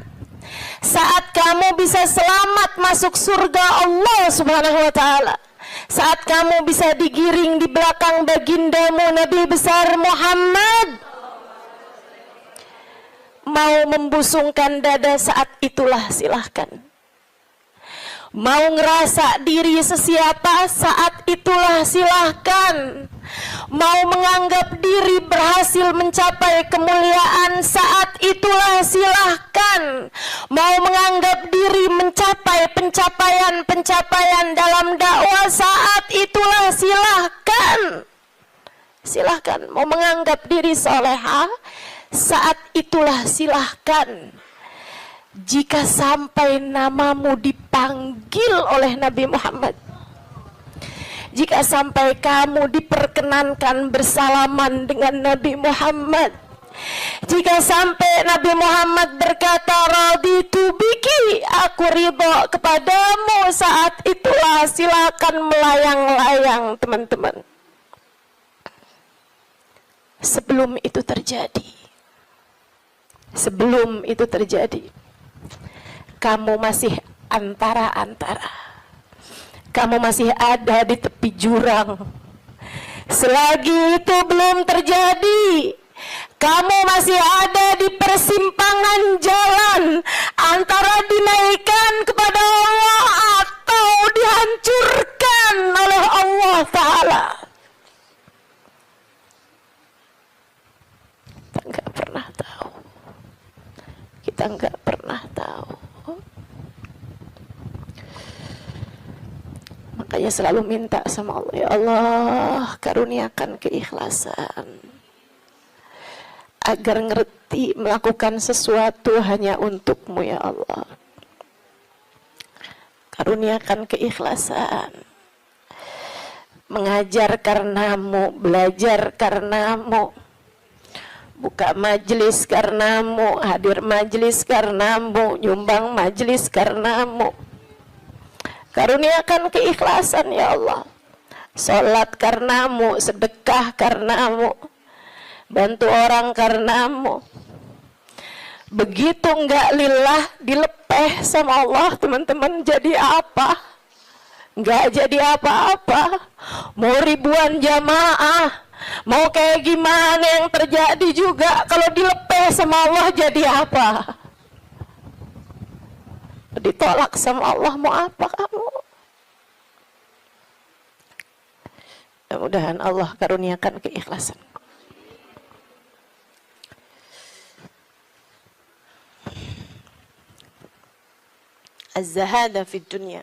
saat kamu bisa selamat masuk surga Allah Subhanahu wa taala, saat kamu bisa digiring di belakang bagindamu Nabi besar Muhammad, mau membusungkan dada saat itulah silahkan. Mau ngerasa diri sesiapa saat itulah silahkan. Mau menganggap diri berhasil mencapai kemuliaan saat itulah silahkan. Mau menganggap diri mencapai pencapaian dalam dakwah saat itulah silahkan. Silahkan. Mau menganggap diri solehah saat itulah silahkan. Jika sampai namamu dipanggil oleh Nabi Muhammad, jika sampai kamu diperkenankan bersalaman dengan Nabi Muhammad, jika sampai Nabi Muhammad berkata raditu biki, aku ridho kepadamu, saat itulah silakan melayang-layang teman-teman. Sebelum itu terjadi, kamu masih antara-antara. Kamu masih ada di tepi jurang. Selagi itu belum terjadi, kamu masih ada di persimpangan jalan antara dinaikkan kepada Allah atau dihancurkan oleh Allah Ta'ala. Kita nggak pernah tahu. Kita nggak pernah tahu. Makanya selalu minta sama Allah, ya Allah karuniakan keikhlasan agar ngerti melakukan sesuatu hanya untukmu ya Allah. Karuniakan keikhlasan, mengajar karenamu, belajar karenamu, buka majelis karenamu, hadir majelis karenamu, nyumbang majelis karenamu. Karuniakan keikhlasan ya Allah. Salat karenamu, sedekah karenamu, bantu orang karenamu. Begitu enggak lillah, dilepeh sama Allah teman-teman, jadi apa? Enggak jadi apa-apa. Mau ribuan jamaah, mau kayak gimana yang terjadi juga, kalau dilepeh sama Allah jadi apa? Ditolak sama Allah, mau apa kamu? Mudah-mudahan Allah karuniakan keikhlasan. Az-zahada fi dunya,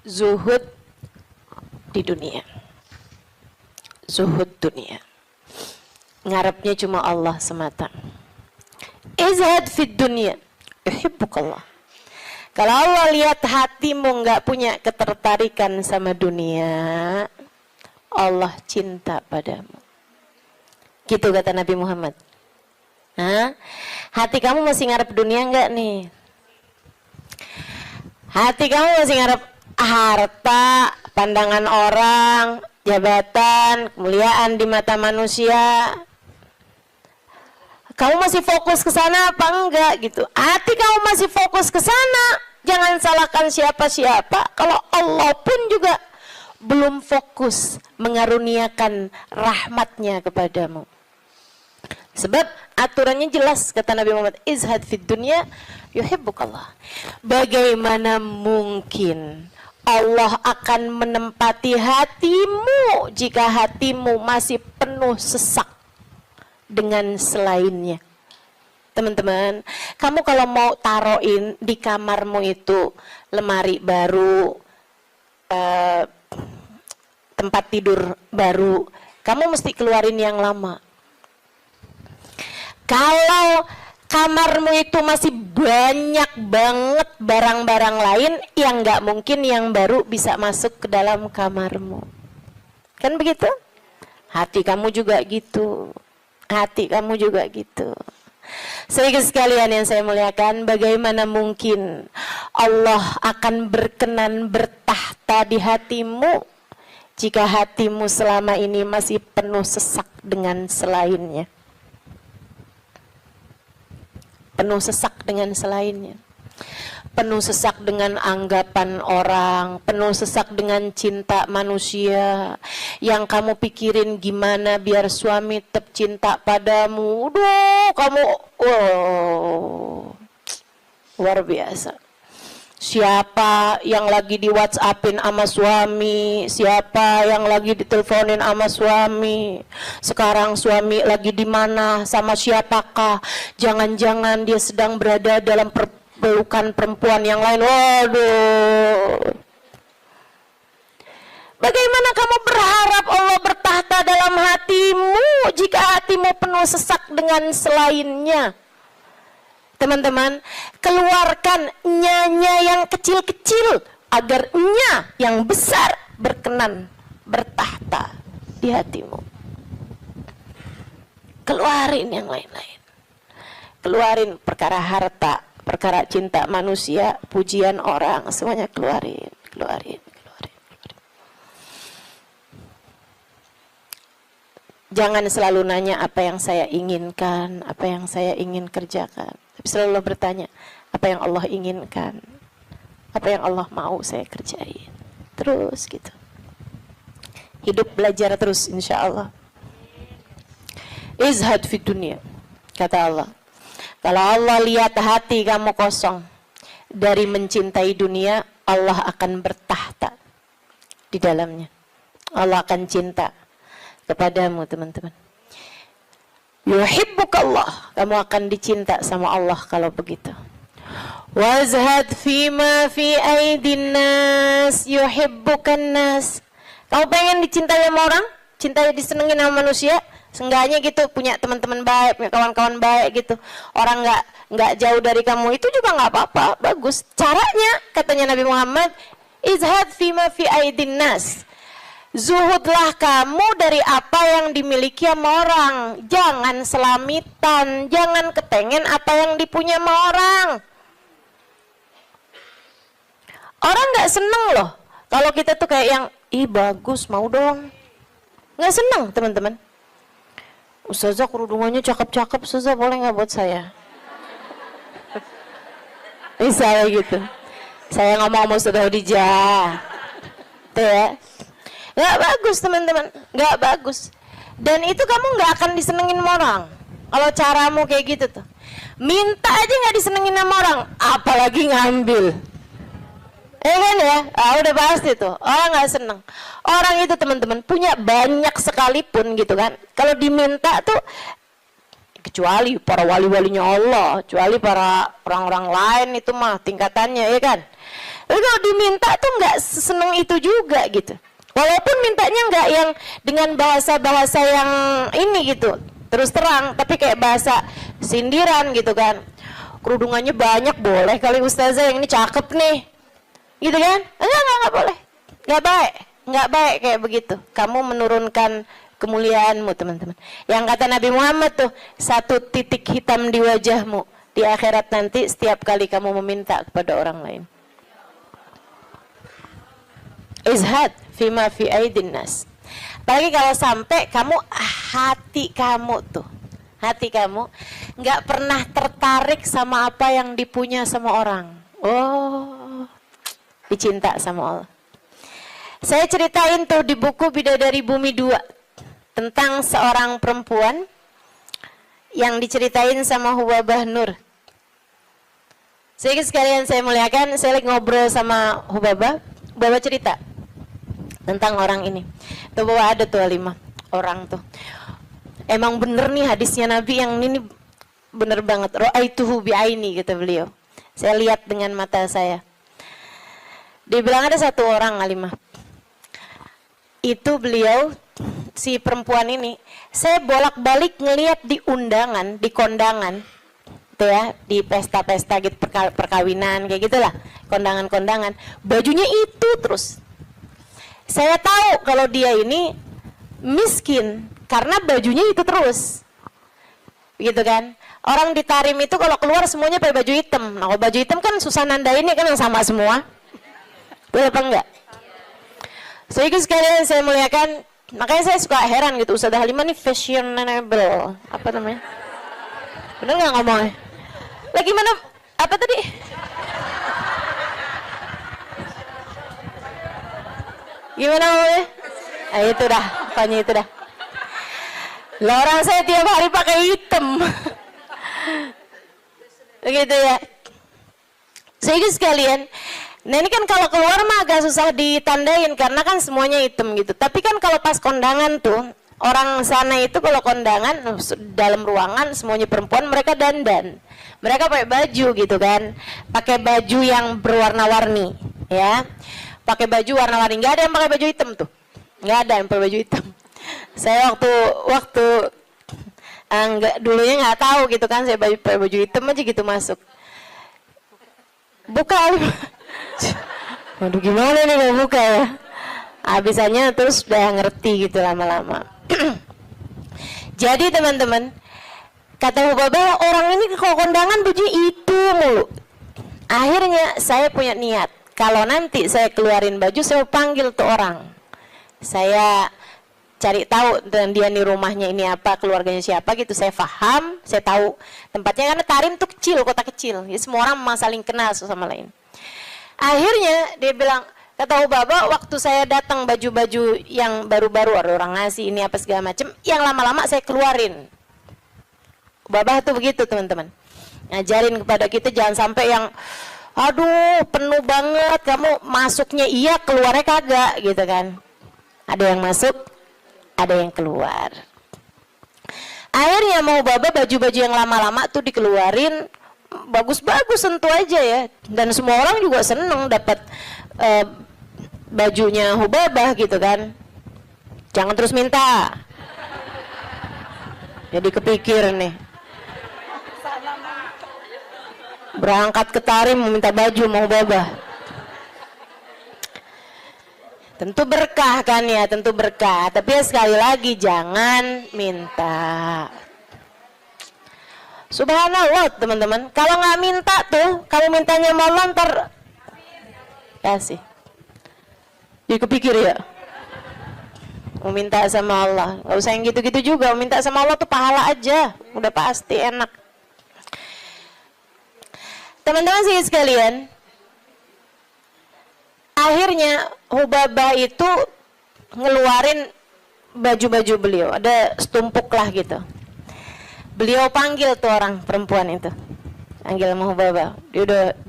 zuhud di dunia, zuhud dunia, ngarepnya cuma Allah semata. Izhad fi dunya, yuhibbukallah. Kalau Allah lihat hatimu nggak punya ketertarikan sama dunia, Allah cinta padamu. Gitu kata Nabi Muhammad. Hah? Hati kamu masih ngarep dunia nggak nih? Hati kamu masih ngarep harta, pandangan orang, jabatan, kemuliaan di mata manusia? Kamu masih fokus ke sana apa enggak gitu? Hati kamu masih fokus ke sana, jangan salahkan siapa-siapa. Kalau Allah pun juga belum fokus mengaruniakan rahmatnya kepadamu. Sebab aturannya jelas, kata Nabi Muhammad, izhad fid dunya yuhibbukallah. Bagaimana mungkin Allah akan menempati hatimu jika hatimu masih penuh sesak dengan selainnya? Teman-teman, kamu kalau mau taruhin di kamarmu itu lemari baru, tempat tidur baru, kamu mesti keluarin yang lama. Kalau kamarmu itu masih banyak banget barang-barang lain, yang nggak mungkin yang baru bisa masuk ke dalam kamarmu. Kan begitu? Hati kamu juga gitu. Hati kamu juga gitu. Saudara sekalian yang saya muliakan, bagaimana mungkin Allah akan berkenan bertahta di hatimu jika hatimu selama ini masih penuh sesak dengan selainnya? Penuh sesak dengan selainnya, penuh sesak dengan anggapan orang, penuh sesak dengan cinta manusia, yang kamu pikirin gimana biar suami tetap cinta padamu. Kamu luar biasa. Siapa yang lagi di WhatsAppin sama suami, siapa yang lagi diteleponin sama suami, sekarang suami lagi di mana, sama siapakah, jangan-jangan dia sedang berada dalam pelukan perempuan yang lain. Waduh, bagaimana kamu berharap Allah bertahta dalam hatimu jika hatimu penuh sesak dengan selainnya? Teman-teman, keluarkan nya yang kecil-kecil agar nya yang besar berkenan bertahta di hatimu. Keluarin yang lain-lain. Keluarin perkara harta, perkara cinta manusia, pujian orang, semuanya keluarin. Jangan selalu nanya apa yang saya inginkan, apa yang saya ingin kerjakan. Tapi selalu bertanya, apa yang Allah inginkan, apa yang Allah mau saya kerjain. Terus gitu. Hidup belajar terus insya Allah. Izhad fid dunya, kata Allah. Kalau Allah lihat hati kamu kosong dari mencintai dunia, Allah akan bertahta di dalamnya. Allah akan cinta kepadamu, teman-teman. Yuhibbukallah, kamu akan dicinta sama Allah kalau begitu. Wazhad fima fi aidin nas yuhibbukan nas. Kamu pengen dicintai sama orang, cintai disenengin sama manusia, seenggaknya gitu, punya teman-teman baik, punya kawan-kawan baik gitu. Orang nggak jauh dari kamu, itu juga nggak apa-apa, bagus. Caranya, katanya Nabi Muhammad, izhad fima fi aidin nas. Zuhudlah kamu dari apa yang dimiliki sama orang. Jangan selamitan, jangan kepengen apa yang dipunya sama orang. Orang gak seneng loh kalau kita tuh kayak yang, ih bagus, mau dong. Gak seneng, teman-teman. Ustazah kerudungannya cakep-cakep, Ustazah boleh gak buat saya? Misalnya gitu. Saya ngomong sama Ustazah Khadijah. Tuh ya. Gak bagus, teman-teman, gak bagus. Dan itu kamu gak akan disenengin sama orang kalau caramu kayak gitu tuh. Minta aja gak disenengin sama orang, apalagi ngambil. Kan ya, udah pasti tuh orang gak seneng. Orang itu, teman-teman, punya banyak sekalipun gitu kan, kalau diminta tuh, kecuali para wali-walinya Allah, kecuali para orang-orang lain itu mah tingkatannya, ya kan. Tapi kalau diminta tuh gak seneng itu juga gitu. Walaupun mintanya nggak yang dengan bahasa-bahasa yang ini gitu, terus terang, tapi kayak bahasa sindiran gitu kan. Kerudungannya banyak, boleh kali Ustazah, yang ini cakep nih, gitu kan? Enggak boleh, nggak baik kayak begitu. Kamu menurunkan kemuliaanmu, teman-teman. Yang kata Nabi Muhammad tuh, satu titik hitam di wajahmu di akhirat nanti setiap kali kamu meminta kepada orang lain. Izhad fima fi aidin nas. Apalagi kalau sampai kamu, hati kamu nggak pernah tertarik sama apa yang dipunya sama orang. Oh, dicinta sama Allah. Saya ceritain tuh di buku Bidadari Bumi 2 tentang seorang perempuan yang diceritain sama Hubabah Nur. Sedikit sekalian saya muliakan, saya lagi ngobrol sama Hubabah cerita tentang orang ini. Tuh bahwa ada tuh 5 orang tuh. Emang bener nih hadisnya Nabi yang ini bener banget. Ra'aituhu bi'aini kata beliau. Saya lihat dengan mata saya. Dia bilang ada satu orang Alimah. Itu beliau si perempuan ini, saya bolak-balik ngelihat di undangan, di kondangan. Tuh ya, di pesta-pesta gitu perkawinan kayak gitulah, kondangan-kondangan, bajunya itu terus. Saya tahu kalau dia ini miskin karena bajunya itu terus. Gitu kan? Orang di Tarim itu kalau keluar semuanya pakai baju hitam. Nah, kalau baju hitam kan susah nandainnya kan yang sama semua. Betul apa enggak? Sedikit sekalian saya muliakan, makanya saya suka heran gitu, Ustazah Halimah nih fashionable, apa namanya? Bener nggak ngomongnya? Lagi mana? Apa tadi? Gimana ngomongnya? Ah itu dah, pokoknya itu dah. Lah orang saya tiap hari pakai hitam. Begitu ya. Sedikit sekalian. Nah ini kan kalau keluar mah agak susah ditandain karena kan semuanya hitam gitu. Tapi kan kalau pas kondangan tuh, orang sana itu kalau kondangan dalam ruangan semuanya perempuan, mereka dandan. Mereka pakai baju gitu kan. Pakai baju yang berwarna-warni, ya. Pakai baju warna-warni. Enggak ada yang pakai baju hitam tuh. Enggak ada yang pakai baju hitam. Saya waktu dulunya nggak tahu gitu kan, saya pakai baju hitam aja gitu masuk. Buka. Waduh gimana nih mau buka ya. Habisannya terus udah ngerti gitu lama-lama. Jadi teman-teman, kata Hubabah, orang ini kalau kondangan baju itu mulu. Akhirnya saya punya niat, kalau nanti saya keluarin baju, saya panggil tuh orang. Saya cari tahu dan dia nih rumahnya ini apa, keluarganya siapa gitu, saya paham, saya tahu tempatnya karena Tarim tuh kecil, kota kecil. Jadi semua orang memang saling kenal satu sama lain. Akhirnya dia bilang, kata Hubabah, waktu saya datang baju-baju yang baru-baru, ada orang ngasih ini apa segala macam, yang lama-lama saya keluarin. Hubabah tuh begitu teman-teman. Ngajarin kepada kita jangan sampai yang aduh penuh banget, kamu masuknya iya keluarnya kagak gitu kan. Ada yang masuk, ada yang keluar. Akhirnya mau Hubabah baju-baju yang lama-lama tuh dikeluarin, bagus-bagus tentu aja ya, dan semua orang juga seneng dapat bajunya Hubabah gitu kan. Jangan terus minta, jadi kepikir nih berangkat ke Tarim meminta baju mau Hubabah. Tentu berkah kan ya, tentu berkah, tapi ya sekali lagi jangan minta. Subhanallah teman-teman, kalau nggak minta tuh, kamu mintanya mau ntar kasih. Jadi kepikir ya, mau minta sama Allah, nggak usah yang gitu-gitu juga. Mau minta sama Allah tuh pahala aja, udah pasti enak. Teman-teman sih sekalian, akhirnya Hubabah itu ngeluarin baju-baju beliau, ada setumpuk lah gitu. Beliau panggil tuh orang perempuan itu, panggil sama Hubabah.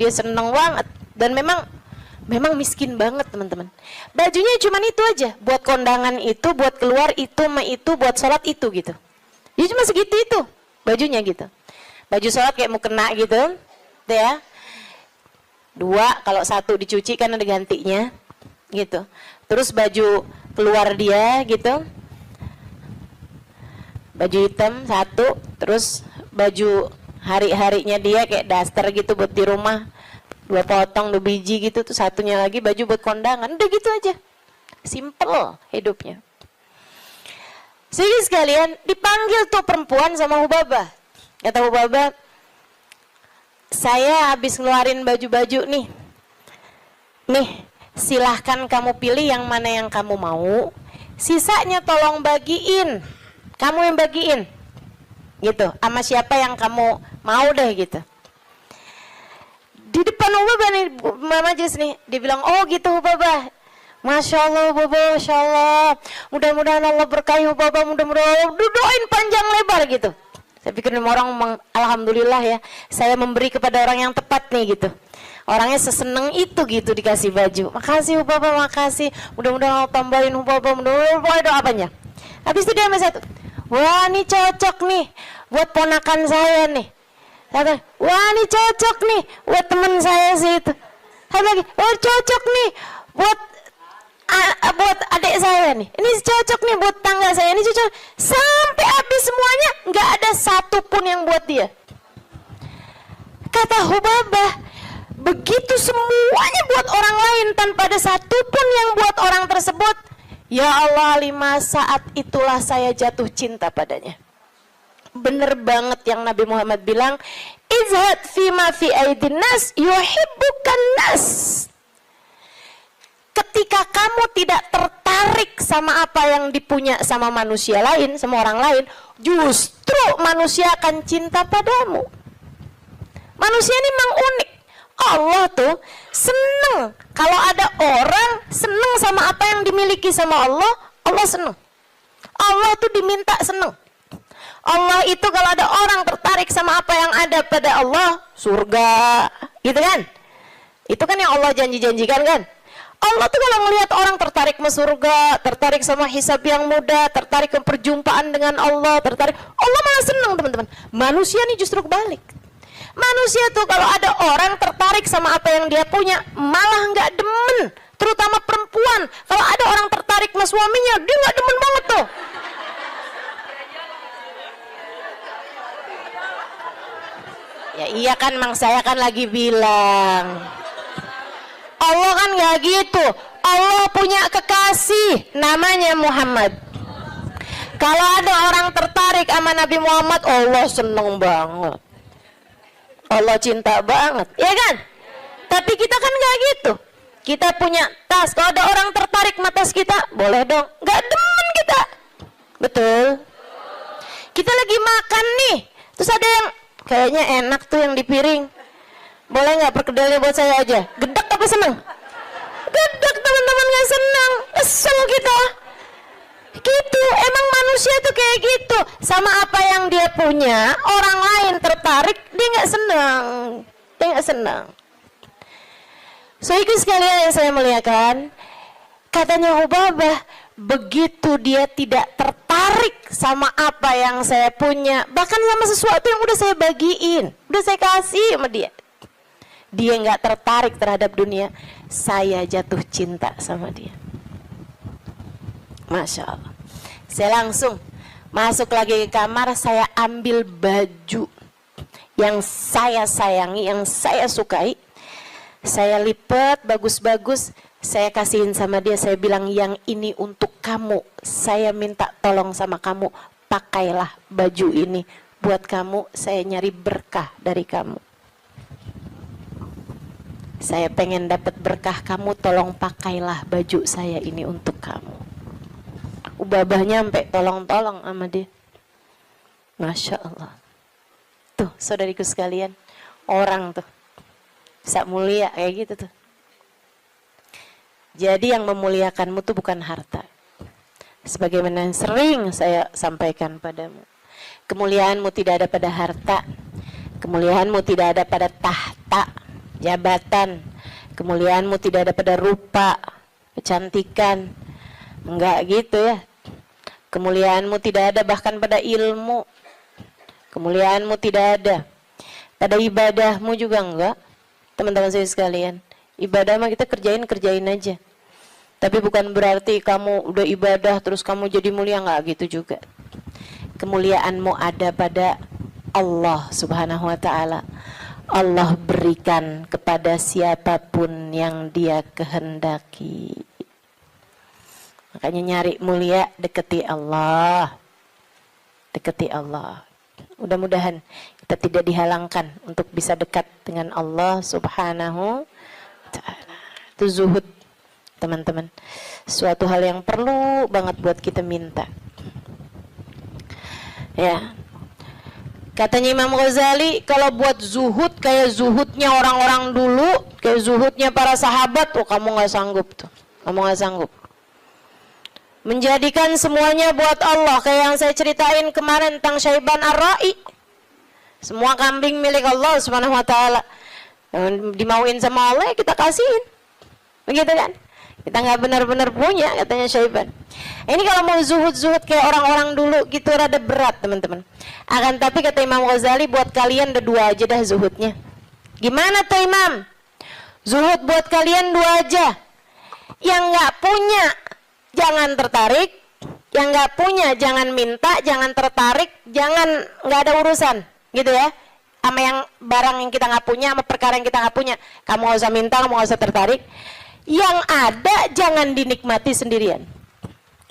Dia seneng banget dan memang miskin banget teman-teman. Bajunya cuma itu aja, buat kondangan itu, buat keluar itu, buat sholat itu gitu. Dia cuma segitu itu bajunya gitu. Baju sholat kayak mau kena gitu, tuh ya. 2 kalau 1 dicuci kan ada gantinya gitu. Terus baju keluar dia gitu, baju hitam 1, terus baju hari-harinya dia kayak daster gitu buat di rumah, 2 potong 2 biji gitu, tuh 1-nya lagi baju buat kondangan. Udah gitu aja, simple hidupnya. Jadi sekalian dipanggil tuh perempuan sama Hubabah. Kata Hubabah, saya habis ngeluarin baju-baju nih, silahkan kamu pilih yang mana yang kamu mau, sisanya tolong bagiin. Kamu yang bagiin gitu, sama siapa yang kamu mau deh gitu. Di depan Hubabah nih, majelis nih, dia bilang, oh gitu Hubabah, Masya Allah Hubabah, Masya Allah, mudah-mudahan Allah berkahi Hubabah, mudah-mudahan Allah doain panjang lebar gitu. Saya dipikir orang alhamdulillah ya, saya memberi kepada orang yang tepat nih gitu. Orangnya seseneng itu gitu dikasih baju. Makasih Bapak, makasih. Mudah-mudahan Allah tambahin Bapak, mudah-mudahan doa apanya. Habis itu dia sama satu, wah ini cocok nih buat ponakan saya nih. Kata, wah ini cocok nih buat teman saya sih itu. Satu lagi, wah cocok nih buat adik saya nih. Ini cocok nih buat tangga saya. Ini cocok. Sampai habis semuanya nggak ada satupun yang buat dia. Kata Hubabah, begitu semuanya buat orang lain tanpa ada satupun yang buat orang tersebut. Ya Allah, 5 saat itulah saya jatuh cinta padanya. Bener banget yang Nabi Muhammad bilang, izhad fima fi aidin nas yuhibbukan nas. Ketika kamu tidak tertarik sama apa yang dipunya sama manusia lain, sama orang lain, justru manusia akan cinta padamu. Manusia ini memang unik. Allah tuh seneng kalau ada orang seneng sama apa yang dimiliki sama Allah, Allah seneng. Allah tuh diminta seneng. Allah itu kalau ada orang tertarik sama apa yang ada pada Allah, surga, gitu kan? Itu kan yang Allah janji-janjikan kan? Allah tuh kalau melihat orang tertarik ke surga, tertarik sama hisab yang mudah, tertarik ke perjumpaan dengan Allah, tertarik, Allah malah seneng teman-teman. Manusia nih justru kebalik. Manusia tuh kalau ada orang tertarik sama apa yang dia punya, malah nggak demen. Terutama perempuan, kalau ada orang tertarik sama suaminya, dia nggak demen banget tuh. Ya iya kan, Mang, saya kan lagi bilang. Allah kan nggak gitu. Allah punya kekasih namanya Muhammad. Kalau ada orang tertarik sama Nabi Muhammad, Allah seneng banget. Allah cinta banget, ya kan? Tapi kita kan nggak gitu. Kita punya tas. Kalau ada orang tertarik sama tas kita, boleh dong. Nggak demen kita, betul? Kita lagi makan nih, terus ada yang kayaknya enak tuh yang di piring. Boleh nggak perkedelnya buat saya aja? Gedek apa seneng? Gedek teman-teman, nggak seneng. Kesel kita. Gitu, emang manusia tuh kayak gitu. Sama apa yang dia punya, orang lain tertarik, dia nggak senang. Dia nggak senang. So itu sekalian yang saya muliakan. Katanya Hubabah, begitu dia tidak tertarik sama apa yang saya punya, bahkan sama sesuatu yang udah saya bagiin, udah saya kasih sama dia, dia nggak tertarik terhadap dunia, saya jatuh cinta sama dia. Masya Allah. Saya langsung masuk lagi ke kamar, saya ambil baju yang saya sayangi, yang saya sukai, saya lipat bagus-bagus, saya kasihin sama dia, saya bilang yang ini untuk kamu, saya minta tolong sama kamu, pakailah baju ini buat kamu, saya nyari berkah dari kamu. Saya pengen dapat berkah kamu, tolong pakailah baju saya ini untuk kamu. Ubabahnya sampai tolong-tolong sama dia. Masya Allah. Tuh saudariku sekalian, orang tuh bisa mulia kayak gitu tuh. Jadi yang memuliakanmu tuh bukan harta. Sebagaimana yang sering saya sampaikan padamu, kemuliaanmu tidak ada pada harta, kemuliaanmu tidak ada pada tahta, jabatan, kemuliaanmu tidak ada pada rupa, kecantikan, enggak gitu ya. Kemuliaanmu tidak ada bahkan pada ilmu, kemuliaanmu tidak ada pada ibadahmu juga enggak. Teman-teman saya sekalian, ibadah mah kita kerjain aja. Tapi bukan berarti kamu udah ibadah terus kamu jadi mulia, enggak gitu juga. Kemuliaanmu ada pada Allah Subhanahu wa taala. Allah berikan kepada siapapun yang Dia kehendaki. Makanya nyari mulia, deketi Allah. Deketi Allah. Mudah-mudahan kita tidak dihalangkan untuk bisa dekat dengan Allah Subhanahu wa taala. Itu zuhud, teman-teman. Suatu hal yang perlu banget buat kita minta. Ya. Katanya Imam Ghazali, kalau buat zuhud kayak zuhudnya orang-orang dulu, kayak zuhudnya para sahabat, oh kamu nggak sanggup tuh. Kamu nggak sanggup. Menjadikan semuanya buat Allah, kayak yang saya ceritain kemarin tentang Syaiban Ar-Ra'i. Semua kambing milik Allah Subhanahu wa taala. Dimauin sama Allah kita kasihin. Begitu kan? Kita nggak benar-benar punya, katanya Syaiban. Ini kalau mau zuhud-zuhud kayak orang-orang dulu gitu rada berat, teman-teman. Akan tapi kata Imam Ghazali, buat kalian ada 2 aja dah zuhudnya. Gimana tuh Imam? Zuhud buat kalian 2 aja. Yang nggak punya jangan tertarik, yang nggak punya jangan minta, jangan tertarik, jangan nggak ada urusan, gitu ya. Sama yang barang yang kita nggak punya, sama perkara yang kita nggak punya, kamu nggak usah minta, kamu nggak usah tertarik. Yang ada jangan dinikmati sendirian.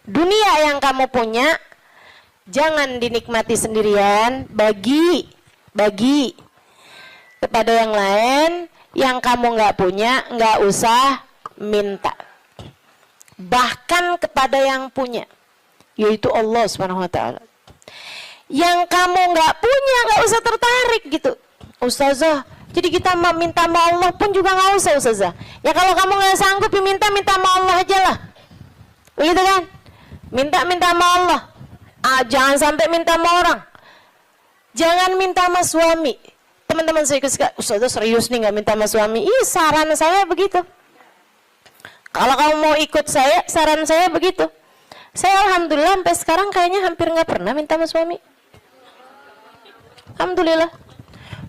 Dunia yang kamu punya jangan dinikmati sendirian, bagi kepada yang lain. Yang kamu nggak punya nggak usah minta, bahkan kepada yang punya, yaitu Allah Subhanahu wa taala. Yang kamu nggak punya nggak usah tertarik gitu. Ustazah, jadi kita minta sama Allah pun juga nggak usah Ustazah. Ya kalau kamu nggak sanggup minta sama Allah aja lah, begitu kan? Minta sama Allah. Jangan sampai minta sama orang. Jangan minta sama suami. Teman-teman saya suka, Ustazah serius nih nggak minta sama suami. Saran saya begitu. Kalau kamu mau ikut saya, saran saya begitu. Saya alhamdulillah sampai sekarang kayaknya hampir nggak pernah minta sama suami. Alhamdulillah.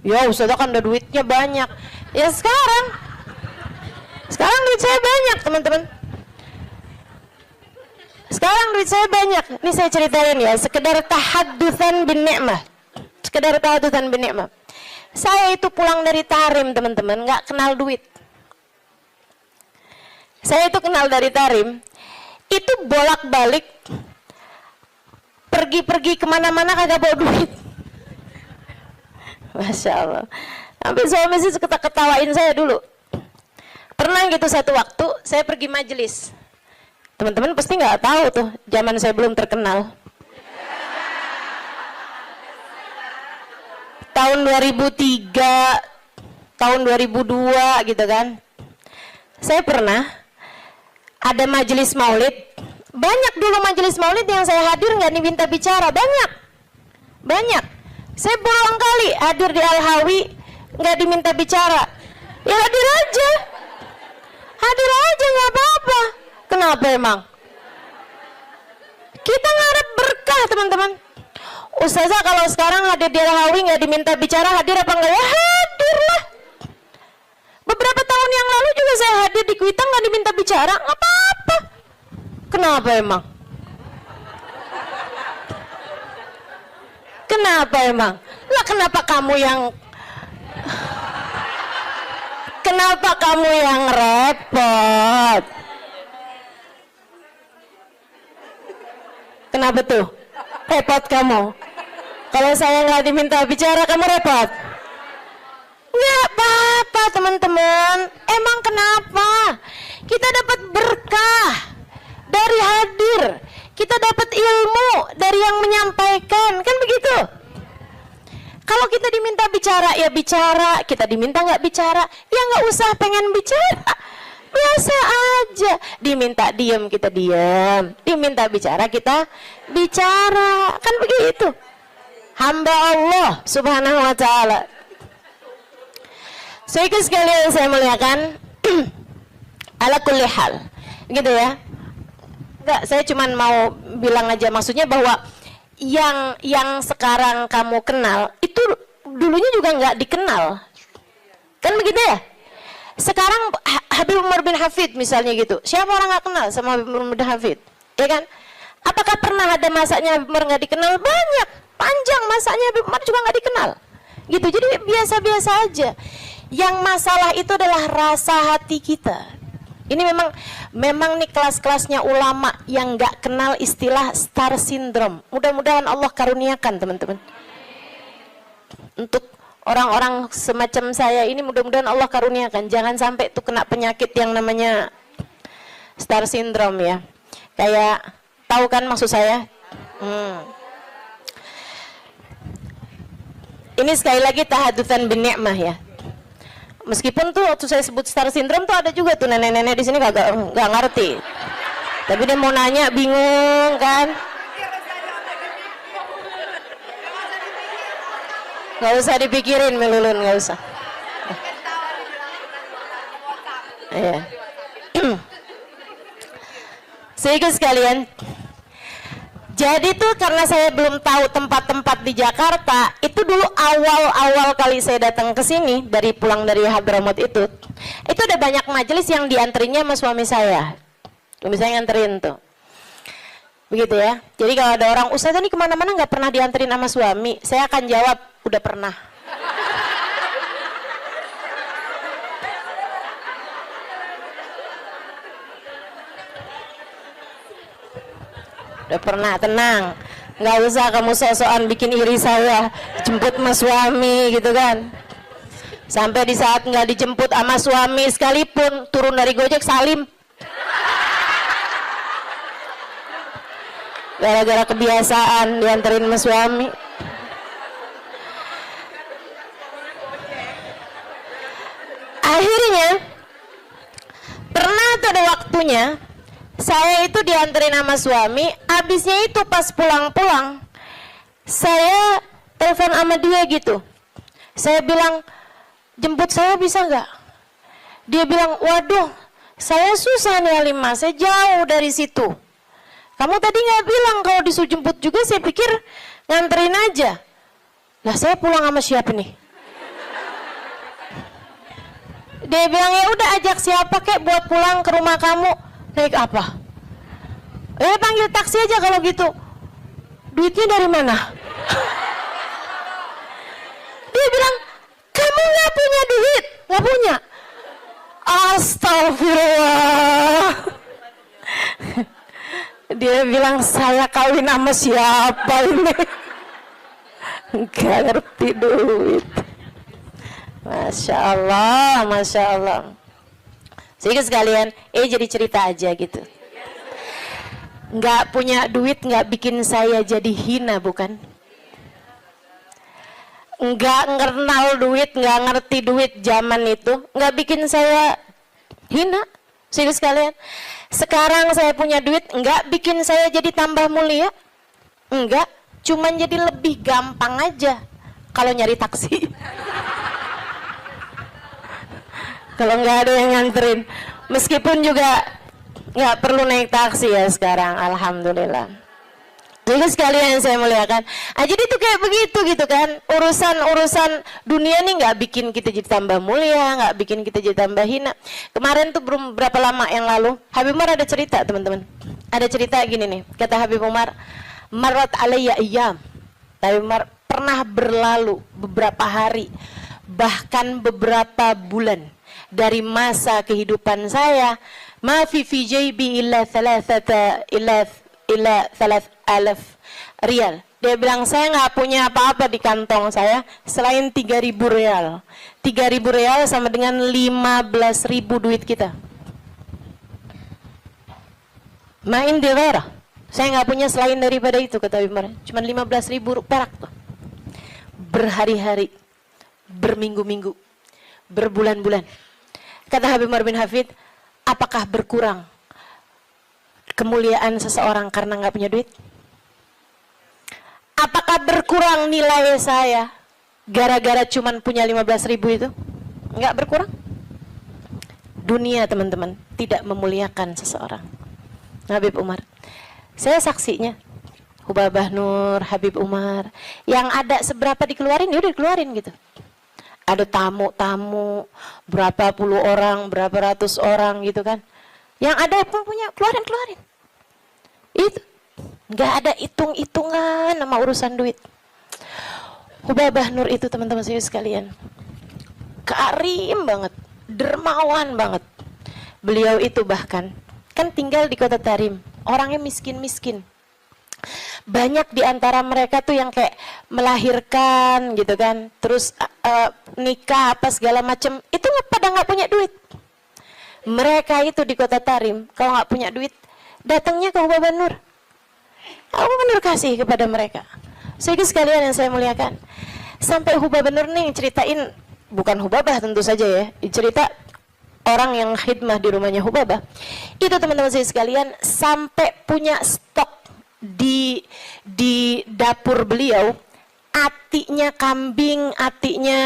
Ya Ustazah kan ada duitnya banyak. Ya sekarang duit saya banyak, teman-teman. Sekarang duit saya banyak. Ini saya ceritain ya, sekedar tahaddusan bin ni'mah. Saya itu pulang dari Tarim, teman-teman, nggak kenal duit. Saya itu kenal dari Tarim, itu bolak-balik, pergi kemana-mana kagak bawa duit. Masya Allah. Sampai suami sih ketawain saya dulu. Pernah gitu satu waktu, saya pergi majelis. Teman-teman pasti nggak tahu tuh, zaman saya belum terkenal. Tahun 2003, tahun 2002 gitu kan. Saya pernah ada majelis maulid. Banyak dulu majelis maulid yang saya hadir nggak diminta bicara, banyak. Saya berulang kali hadir di Al-Hawi nggak diminta bicara. Ya hadir aja nggak apa-apa. Kenapa emang? Kita ngarep berkah, teman-teman. Ustazah kalau sekarang hadir di Al-Hawi nggak diminta bicara, hadir apa enggak? Ya hadir lah. Beberapa tahun yang lalu juga saya hadir di Kuitang nggak diminta bicara, nggak apa-apa. Kenapa emang? Kenapa emang? Lah kenapa kamu yang repot? Kenapa tuh? Repot kamu? Kalau saya nggak diminta bicara, kamu repot? Nggak apa-apa, teman-teman. Emang kenapa? Kita dapat berkah dari hadir. Kita dapat ilmu dari yang menyampaikan. Kan begitu? Kalau kita diminta bicara, ya bicara. Kita diminta nggak bicara, ya nggak usah pengen bicara. Biasa aja. Diminta diam, kita diam. Diminta bicara, kita bicara. Kan begitu. Hamba Allah Subhanahu wa ta'ala. Saudara sekalian saya muliakan, ala kulli hal. Gitu ya. Enggak, saya cuma mau bilang aja, maksudnya bahwa yang sekarang kamu kenal itu dulunya juga nggak dikenal. Kan begitu ya? Sekarang Habib Umar bin Hafid misalnya gitu. Siapa orang nggak kenal sama Habib Umar bin Hafid? Ya kan? Apakah pernah ada masanya Habib Umar nggak dikenal? Banyak, panjang masanya Habib Umar juga nggak dikenal. Gitu. Jadi biasa-biasa aja. Yang masalah itu adalah rasa hati kita. Ini memang nih kelas-kelasnya ulama yang nggak kenal istilah star syndrome. Mudah-mudahan Allah karuniakan, teman-teman. Untuk orang-orang semacam saya ini mudah-mudahan Allah karuniakan. Jangan sampai tuh kena penyakit yang namanya star syndrome ya. Kayak, tahu kan maksud saya? Ini sekali lagi tahadutsan bin ni'mah ya. Meskipun tuh waktu saya sebut star syndrome tuh ada juga tuh nenek-nenek di sini nggak ngerti. Tapi dia mau nanya bingung kan? Nggak usah dipikirin melulun, nggak usah. Iya. Sehingga sekalian, jadi tuh karena saya belum tahu tempat-tempat di Jakarta, itu dulu awal-awal kali saya datang ke sini dari pulang dari Hadramaut itu ada banyak majelis yang dianterinya sama suami saya. Suami saya nganterin tuh. Begitu ya. Jadi kalau ada orang, Ustazah ini kemana-mana nggak pernah dianterin sama suami, saya akan jawab, udah pernah. Udah pernah, tenang. Nggak usah kamu sok-sokan bikin iri saya, jemput sama suami gitu kan. Sampai di saat nggak dijemput sama suami sekalipun, turun dari Gojek salim. Gara-gara kebiasaan dianterin sama suami. Akhirnya pernah tuh ada waktunya saya itu dianterin sama suami, habisnya itu pas pulang-pulang saya telepon sama dia gitu. Saya bilang, jemput saya bisa nggak? Dia bilang, waduh saya susah nih Halimah, saya jauh dari situ. Kamu tadi nggak bilang kalau disuruh jemput juga, saya pikir nganterin aja. Lah saya pulang sama siapa nih? Dia bilang, ya udah ajak siapa kek buat pulang ke rumah kamu. Naik apa? Panggil taksi aja kalau gitu. Duitnya dari mana? Dia bilang, kamu nggak punya duit? Nggak punya? Astagfirullah. Dia bilang, saya kawin sama siapa ini? Nggak ngerti duit. Masya Allah, Masya Allah. Sehingga sekalian, jadi cerita aja gitu. Nggak punya duit nggak bikin saya jadi hina, bukan? Nggak kenal duit, nggak ngerti duit zaman itu, nggak bikin saya hina. Sehingga sekalian, sekarang saya punya duit, nggak bikin saya jadi tambah mulia. Enggak, cuman jadi lebih gampang aja kalau nyari taksi. Kalau nggak ada yang nganterin, meskipun juga nggak perlu naik taksi ya sekarang, alhamdulillah. Jadi sekalian yang saya muliakan, jadi itu kayak begitu gitu kan, urusan dunia nih nggak bikin kita jadi tambah mulia, nggak bikin kita jadi tambah hina. Kemarin tuh belum berapa lama yang lalu, Habib Umar ada cerita teman-teman, ada cerita gini nih, kata Habib Umar, marat alayya iyam. Habib Umar, pernah berlalu beberapa hari, bahkan beberapa bulan dari masa kehidupan saya, ma fi jaybi illa 3,000 riyal. Dia bilang, saya nggak punya apa-apa di kantong saya selain 3.000 riyal. 3.000 riyal sama dengan 15.000 duit kita. Main di daerah. Saya nggak punya selain daripada itu, kata Umar. Cuma 15.000 perak tuh. Berhari-hari, berminggu-minggu, berbulan-bulan. Kata Habib Umar bin Hafid, apakah berkurang kemuliaan seseorang karena nggak punya duit? Apakah berkurang nilai saya gara-gara cuman punya 15.000 itu? Nggak berkurang. Dunia teman-teman tidak memuliakan seseorang. Habib Umar, saya saksinya. Hubabah Nur, Habib Umar, yang ada seberapa dikeluarin, ya udah dikeluarin gitu. Ada tamu-tamu, berapa puluh orang, berapa ratus orang gitu kan. Yang ada pun punya, keluarin. Itu, nggak ada hitung-hitungan sama urusan duit. Hubabah Nur itu teman-teman saya sekalian, karim banget, dermawan banget. Beliau itu bahkan, kan tinggal di kota Tarim, orangnya miskin-miskin. Banyak di antara mereka tuh yang kayak melahirkan gitu kan, terus nikah apa segala macem, itu pada nggak punya duit. Mereka itu di kota Tarim kalau nggak punya duit, datangnya ke Hubabah Nur. Hubabah Nur kasih kepada mereka. Sehingga sekalian yang saya muliakan, sampai Hubabah Nur nih ceritain, bukan Hubabah tentu saja ya, cerita orang yang khidmah di rumahnya Hubabah. Itu teman-teman saya sekalian, sampai punya stok di dapur beliau atinya kambing, atinya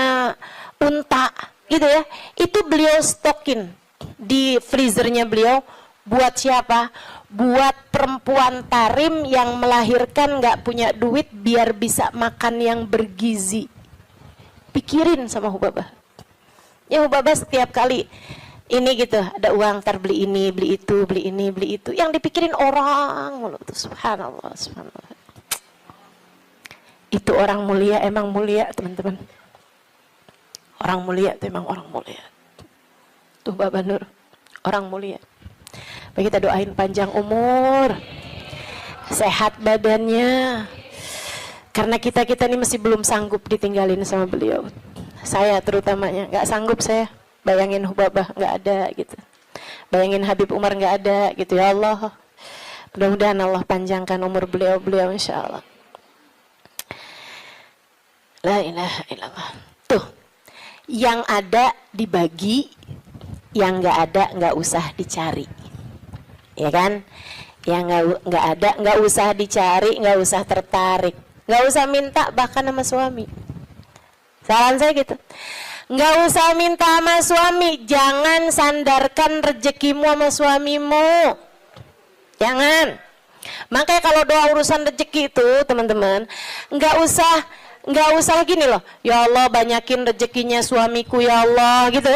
unta gitu ya, itu beliau stokin di freezernya beliau. Buat siapa? Buat perempuan tarim yang melahirkan nggak punya duit biar bisa makan yang bergizi. Pikirin sama Hubabah. Ya Hubabah setiap kali ini gitu, ada uang ntar beli ini, beli itu, beli ini, beli itu. Yang dipikirin orang mulu tuh, subhanallah, subhanallah. Itu orang mulia, emang mulia teman-teman. Orang mulia itu emang orang mulia. Tuh Bapak Nur, orang mulia. Baik, kita doain panjang umur, sehat badannya. Karena kita ini masih belum sanggup ditinggalin sama beliau. Saya terutamanya nggak sanggup saya. Bayangin Hubabah nggak ada gitu. Bayangin Habib Umar nggak ada gitu ya Allah. Mudah-mudahan Allah panjangkan umur beliau insya Allah. La ilaha illallah. Tuh, yang ada dibagi, yang nggak ada nggak usah dicari. Ya kan? Yang nggak ada nggak usah dicari, nggak usah tertarik, nggak usah minta bahkan sama suami. Saran saya gitu, nggak usah minta sama suami, jangan sandarkan rezekimu sama suamimu, jangan. Makanya kalau doa urusan rezeki itu teman-teman, nggak usah gini loh, ya Allah banyakin rezekinya suamiku ya Allah gitu,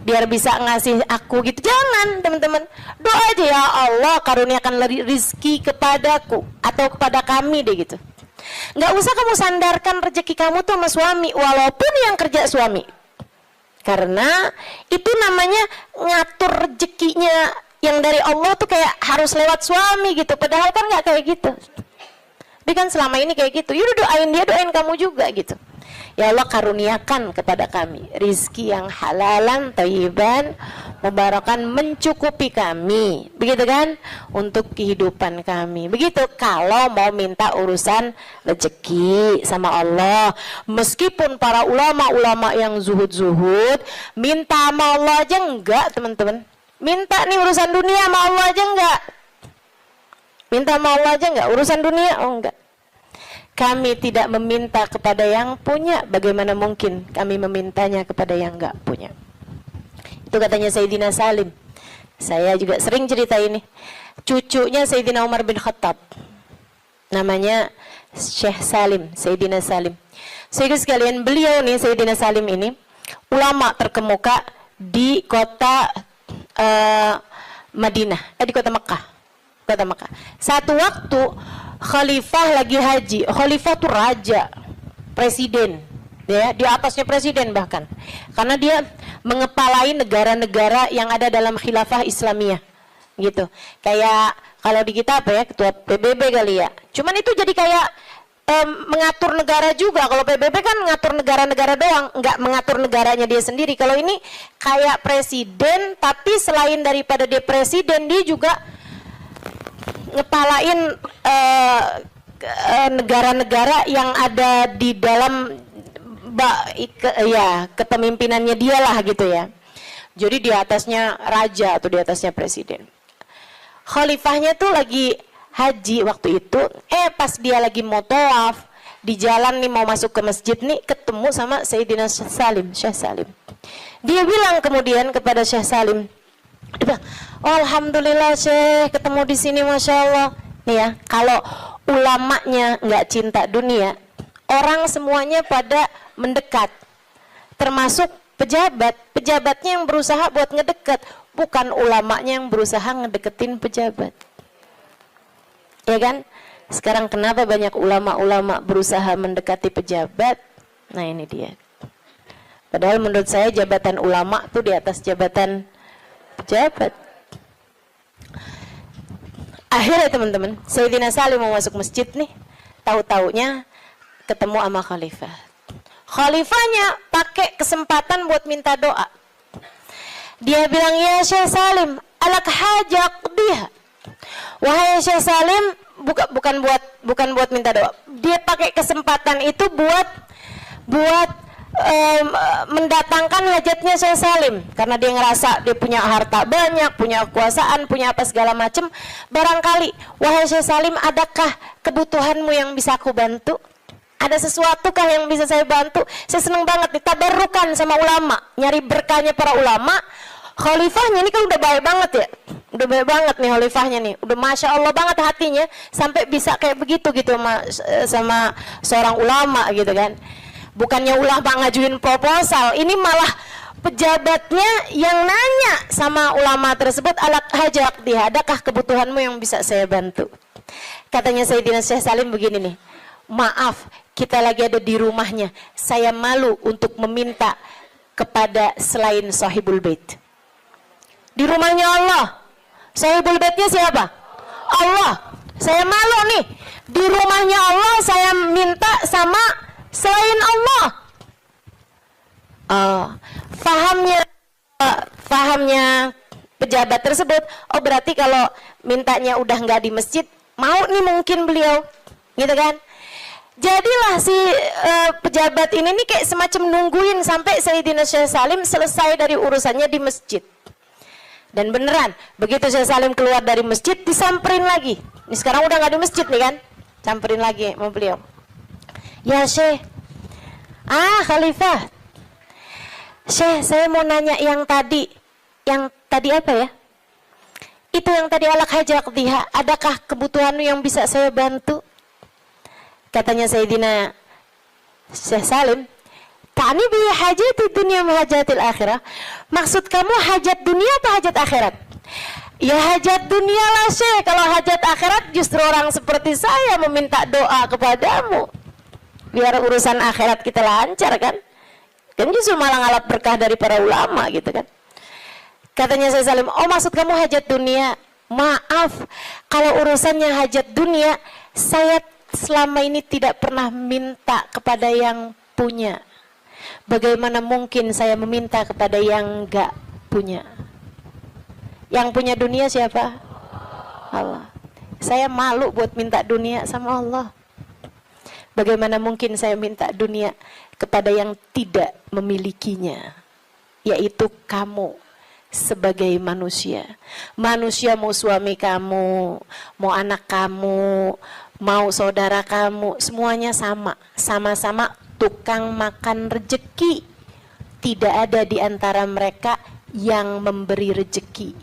biar bisa ngasih aku gitu. Jangan teman-teman, doa aja, ya Allah karuniakan rizki kepadaku atau kepada kami deh gitu. Nggak usah kamu sandarkan rezeki kamu tuh sama suami, walaupun yang kerja suami, karena itu namanya ngatur rezekinya yang dari Allah tuh kayak harus lewat suami gitu, padahal kan nggak kayak gitu. Tapi kan selama ini kayak gitu. Yaudah doain dia, doain kamu juga gitu. Ya Allah karuniakan kepada kami rizki yang halalan, thayyiban, mubarakan, mencukupi kami, begitu kan, untuk kehidupan kami. Begitu kalau mau minta urusan rezeki sama Allah. Meskipun para ulama-ulama yang zuhud-zuhud minta sama Allah aja enggak teman-teman. Minta nih urusan dunia sama Allah aja enggak. Minta sama Allah aja enggak, urusan dunia oh enggak. Kami tidak meminta kepada yang punya, bagaimana mungkin kami memintanya kepada yang enggak punya. Itu katanya Sayyidina Salim. Saya juga sering cerita ini. Cucunya Sayyidina Umar bin Khattab, namanya Syekh Salim, Sayyidina Salim. Saudara sekalian, beliau nih Sayyidina Salim ini ulama terkemuka di kota Madinah, di kota Mekah. Kota Mekah. Satu waktu khalifah lagi haji. Khalifah tuh raja, presiden, ya, di atasnya presiden bahkan. Karena dia mengepalai negara-negara yang ada dalam khilafah Islamiyah. Gitu. Kayak kalau di kita apa ya, ketua PBB kali ya. Cuman itu jadi kayak mengatur negara juga. Kalau PBB kan ngatur negara-negara doang, nggak mengatur negaranya dia sendiri. Kalau ini kayak presiden, tapi selain daripada dia presiden, dia juga ngepalain negara-negara yang ada di dalam kepemimpinannya dia lah gitu ya. Jadi di atasnya raja atau di atasnya presiden. Khalifahnya tuh lagi haji waktu itu, pas dia lagi mau tawaf di jalan nih mau masuk ke masjid nih, ketemu sama Sayyidina Salim, Syekh Salim. Dia bilang kemudian kepada Syekh Salim, oh, alhamdulillah Syekh ketemu di sini, masya Allah. Nih ya, kalau ulamanya nggak cinta dunia, orang semuanya pada mendekat, termasuk pejabatnya yang berusaha buat ngedekat, bukan ulamanya yang berusaha ngedeketin pejabat. Ya kan? Sekarang kenapa banyak ulama-ulama berusaha mendekati pejabat? Nah ini dia. Padahal menurut saya jabatan ulama tuh di atas jabatan pejabat. Akhirnya teman-teman, Sayyidina Salim mau masuk masjid nih, tahu-taunya ketemu sama khalifah. Khalifahnya pakai kesempatan buat minta doa. Dia bilang, ya Syekh Salim, alak hajak dia. Wahai Syekh Salim, bukan buat minta doa. Dia pakai kesempatan itu buat mendatangkan hajatnya Syekh Salim, karena dia ngerasa dia punya harta banyak, punya kekuasaan, punya apa segala macam. Barangkali, wahai Syekh Salim, adakah kebutuhanmu yang bisa aku bantu? Ada sesuatukah yang bisa saya bantu? Saya senang banget nih, tabarukan sama ulama, nyari berkahnya para ulama. Khalifahnya ini kan udah baik banget ya, udah baik banget nih khalifahnya nih, udah masya Allah banget hatinya sampai bisa kayak begitu gitu sama seorang ulama gitu kan. Bukannya ulama ngajuin proposal, ini malah pejabatnya yang nanya sama ulama tersebut, alat hajat dia, adakah kebutuhanmu yang bisa saya bantu? Katanya Sayyidina Syekh Salim begini nih, maaf, kita lagi ada di rumahnya, saya malu untuk meminta kepada selain sahibul bait. Di rumahnya Allah, sahibul baitnya siapa? Allah. Saya malu nih, di rumahnya Allah saya minta sama selain Allah. Fahamnya pejabat tersebut, oh berarti kalau mintanya udah nggak di masjid, mau nih mungkin beliau, gitu kan? Jadilah si pejabat ini nih kayak semacam nungguin sampai Sayyidina Syekh Salim selesai dari urusannya di masjid. Dan beneran, begitu Syekh Salim keluar dari masjid, disamperin lagi. Ini sekarang udah nggak di masjid nih kan, samperin lagi sama beliau. Ya Syekh, Khalifah, Syekh, saya mau nanya yang tadi apa ya? Itu yang tadi alak hajat diha, adakah kebutuhanmu yang bisa saya bantu? Katanya Sayyidina Syekh Salim, ta'ni bi hajati dunia wa hajatil akhirah. Maksud kamu hajat dunia apa hajat akhirat? Ya hajat dunia lah Syekh, kalau hajat akhirat justru orang seperti saya meminta doa kepadamu. Biar urusan akhirat kita lancar kan? Kan justru malah ngalap berkah dari para ulama gitu kan. Katanya Syekh Salim, oh maksud kamu hajat dunia? Maaf, kalau urusannya hajat dunia, saya selama ini tidak pernah minta kepada yang punya. Bagaimana mungkin saya meminta kepada yang enggak punya? Yang punya dunia siapa? Allah. Saya malu buat minta dunia sama Allah. Bagaimana mungkin saya minta dunia kepada yang tidak memilikinya, yaitu kamu sebagai manusia. Manusia mau suami kamu, mau anak kamu, mau saudara kamu, semuanya sama-sama tukang makan rejeki. Tidak ada di antara mereka yang memberi rejeki.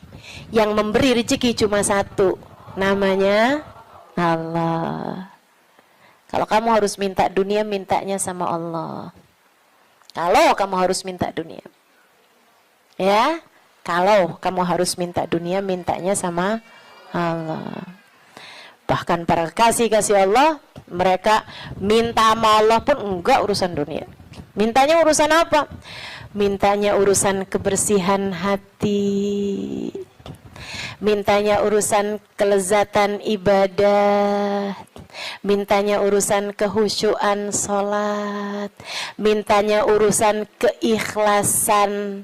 Yang memberi rejeki cuma satu, namanya Allah. Kalau kamu harus minta dunia, mintanya sama Allah. Kalau kamu harus minta dunia, ya, kalau kamu harus minta dunia, mintanya sama Allah. Bahkan para kasih Allah, mereka minta sama Allah pun enggak urusan dunia. Mintanya urusan apa? Mintanya urusan kebersihan hati. Mintanya urusan kelezatan ibadah. Mintanya urusan kehusyuan sholat. Mintanya urusan keikhlasan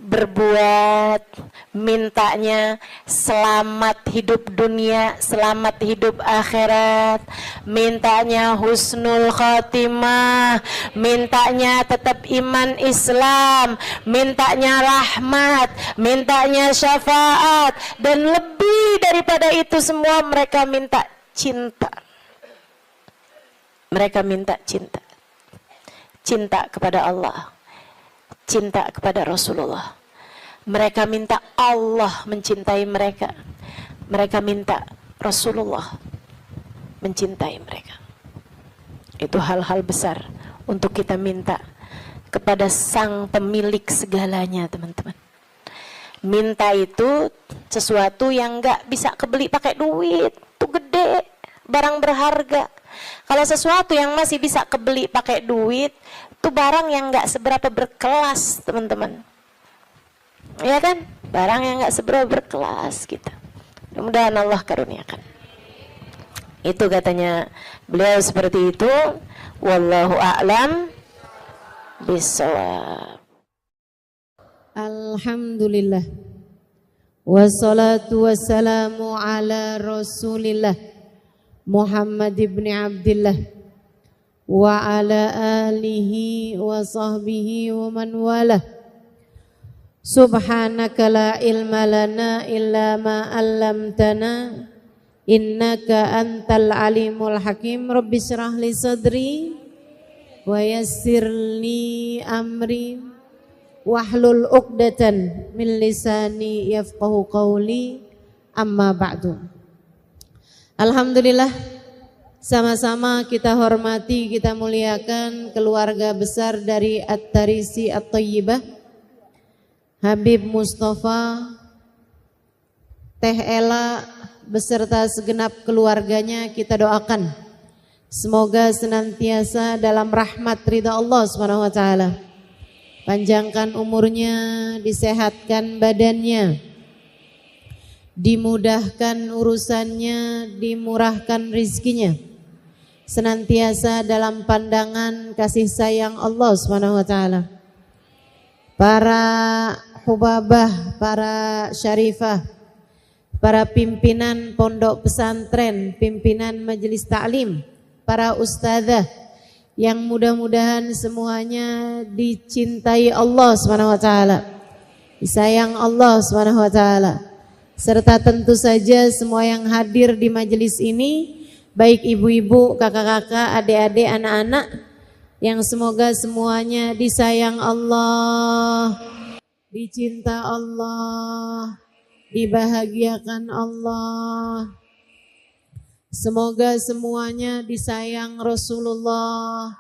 berbuat. Mintanya selamat hidup dunia, selamat hidup akhirat. Mintanya husnul khatimah. Mintanya tetap iman Islam. Mintanya rahmat. Mintanya syafaat. Dan lebih daripada itu semua, mereka minta cinta. Mereka minta cinta. Cinta kepada Allah, cinta kepada Rasulullah. Mereka minta Allah mencintai mereka. Mereka minta Rasulullah mencintai mereka. Itu hal-hal besar untuk kita minta kepada sang pemilik segalanya, teman-teman. Minta itu sesuatu yang nggak bisa kebeli pakai duit. Itu gede, barang berharga. Kalau sesuatu yang masih bisa kebeli pakai duit, itu barang yang nggak seberapa berkelas, teman-teman. Ya kan? Barang yang nggak seberapa berkelas gitu. Mudah-mudahan Allah karuniakan. Itu katanya beliau seperti itu. Wallahu a'lam bishawab. Alhamdulillah. Wassalatu wassalamu ala Rasulillah Muhammad ibn Abdillah wa ala alihi wa sahbihi wa man walah. Subhanaka la ilma lana illa ma 'allamtana innaka antal alimul hakim. Rabbi syrah li sadri wa yassir li amri wahlul uqdatan min lisani yafqahu qawli. Amma ba'du. Alhamdulillah, sama-sama kita hormati, kita muliakan keluarga besar dari At-Tarisi At-Thayyibah, Habib Mustafa, Teh Ela beserta segenap keluarganya. Kita doakan semoga senantiasa dalam rahmat ridha Allah Subhanahu wa taala. Panjangkan umurnya, disehatkan badannya, dimudahkan urusannya, dimurahkan rizkinya, senantiasa dalam pandangan kasih sayang Allah Subhanahu wa taala. Para hubabah, para syarifah, para pimpinan pondok pesantren, pimpinan majelis ta'lim, para ustadzah yang mudah-mudahan semuanya dicintai Allah Subhanahu wa taala, disayang Allah Subhanahu wa taala, serta tentu saja semua yang hadir di majelis ini, baik ibu-ibu, kakak-kakak, adik-adik, anak-anak, yang semoga semuanya disayang Allah, dicinta Allah, dibahagiakan Allah. Semoga semuanya disayang Rasulullah,